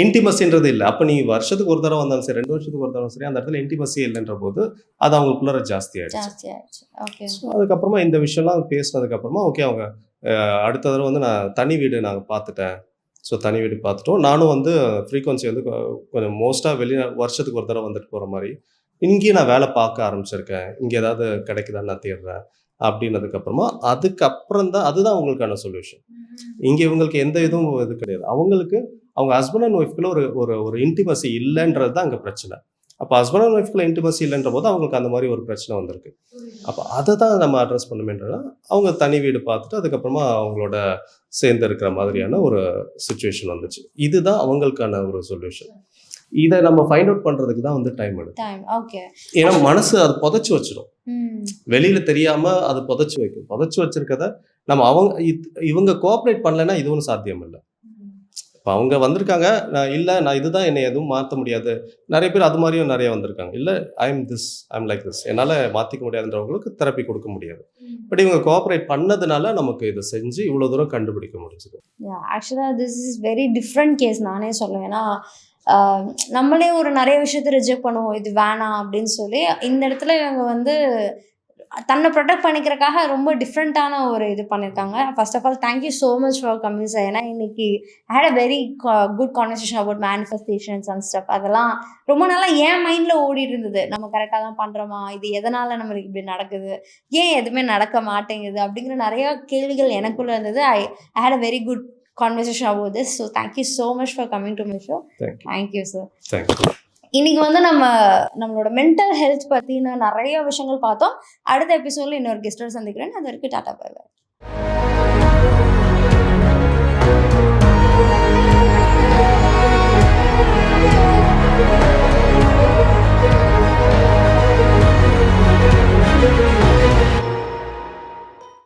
A: இன்டிமசின்றது இல்லை. அப்போ நீ வருஷத்துக்கு ஒரு தடவை வந்தாலும் சரி, 2 வருஷத்துக்கு ஒரு தடவை சரி, அந்த இடத்துல இன்டிமசி இல்லைன்ற போது அது அவங்களுக்குள்ள ஜாஸ்தி ஆயிடுச்சு. அதுக்கப்புறமா இந்த விஷயம்லாம் பேசினதுக்கு அப்புறமா ஓகே, அவங்க அடுத்த தடவை வந்து நான் தனி வீடு நாங்கள் பார்த்துட்டேன். ஸோ தனி வீடு பார்த்துட்டோம். நானும் வந்து ஃப்ரீக்வன்சி வந்து கொஞ்சம் மோஸ்ட்டாக வருஷத்துக்கு ஒரு தடவை வந்துட்டு போகிற மாதிரி இங்கேயும் நான் வேலை பார்க்க ஆரம்பிச்சிருக்கேன். இங்கே ஏதாவது கிடைக்குதான்னு நான் தேடுறேன் அப்படின்னதுக்கப்புறமா அதுக்கப்புறம் தான் அதுதான் அவங்களுக்கான சொல்யூஷன். இங்கே இவங்களுக்கு எந்த இதுவும் இது கிடையாது. அவங்க ஹஸ்பண்ட் அண்ட் ஒய்ஃப்குள்ள ஒரு இன்டிமசி இல்லைன்றது தான் அங்கே பிரச்சனை. அப்போ ஹஸ்பண்ட் அண்ட் ஒய்ஃப்குள்ள இன்டிமசி இல்லைன்ற போது அவங்களுக்கு அந்த மாதிரி ஒரு பிரச்சனை வந்திருக்கு. அப்போ அதை தான் நம்ம அட்ரஸ் பண்ணுமேன்றதா அவங்க தனி வீடு பார்த்துட்டு அதுக்கப்புறமா அவங்களோட சேர்ந்து இருக்கிற மாதிரியான ஒரு சுச்சுவேஷன் வந்துச்சு. இதுதான் அவங்களுக்கான ஒரு சொல்யூஷன். இதை நம்ம ஃபைண்ட் அவுட் பண்ணுறதுக்கு தான் வந்து டைம் எடுக்கும்.
B: Time okay.
A: ஏன்னா மனசு அது புதைச்சி வச்சிடும், வெளியில் தெரியாமல் அது புதைச்சி வைக்கும். புதைச்சி வச்சிருக்கத நம்ம இவங்க கோஆப்ரேட் பண்ணலைன்னா இது ஒன்றும் சாத்தியம் இல்லை. இப்போ அவங்க வந்திருக்காங்க, நான் இதுதான், என்னை எதுவும் மாற்ற முடியாது. நிறைய பேர் அது மாதிரியும் நிறைய வந்திருக்காங்க. இல்லை ஐம் லைக் திஸ், என்னால் மாற்றிக்க முடியாதுன்றவங்களுக்கு தெரப்பி கொடுக்க முடியாது. பட் இவங்க கோஆப்ரேட் பண்ணதுனால நமக்கு இதை செஞ்சு இவ்வளோ தூரம் கண்டுபிடிக்க முடிஞ்சுது.
B: ஆக்சுவலாக this is very different case நானே சொல்லுவேன். ஏன்னா நம்மளே ஒரு நிறைய விஷயத்த ரிஜெக்ட் பண்ணுவோம், இது வேணாம் அப்படின்னு சொல்லி. இந்த இடத்துல இவங்க வந்து தன்னை ப்ரொடெக்ட் பண்ணிக்கிறக்காக ரொம்ப டிஃப்ரெண்ட்டான ஒரு இது பண்ணியிருக்காங்க. First of all thank you so much for coming sir. ஏன்னா இன்னைக்கு I had a very good conversation about மேனிஃபெஸ்டேஷன்ஸ் அண்ட் ஸ்டப். அதெல்லாம் ரொம்ப நாளாக என் மைண்டில் ஓடிட்டு இருந்தது. நம்ம கரெக்டாக தான் பண்ணுறோமா, இது எதனால் நம்மளுக்கு இப்படி நடக்குது, ஏன் எதுவுமே நடக்க மாட்டேங்குது அப்படிங்கிற நிறைய கேள்விகள் எனக்குள்ளே இருந்தது. I had a very good conversation about this. So thank you so much for coming to my show. Thank you sir.
A: Thank you.
B: இன்னைக்கு வந்து நம்மளோட மென்டல் ஹெல்த் பற்றின நிறைய விஷயங்கள் பார்த்தோம். அடுத்த எபிசோடில் இன்னொரு கெஸ்டோட சந்திக்கிறேன். அது வரைக்கும் டாடா பை பை.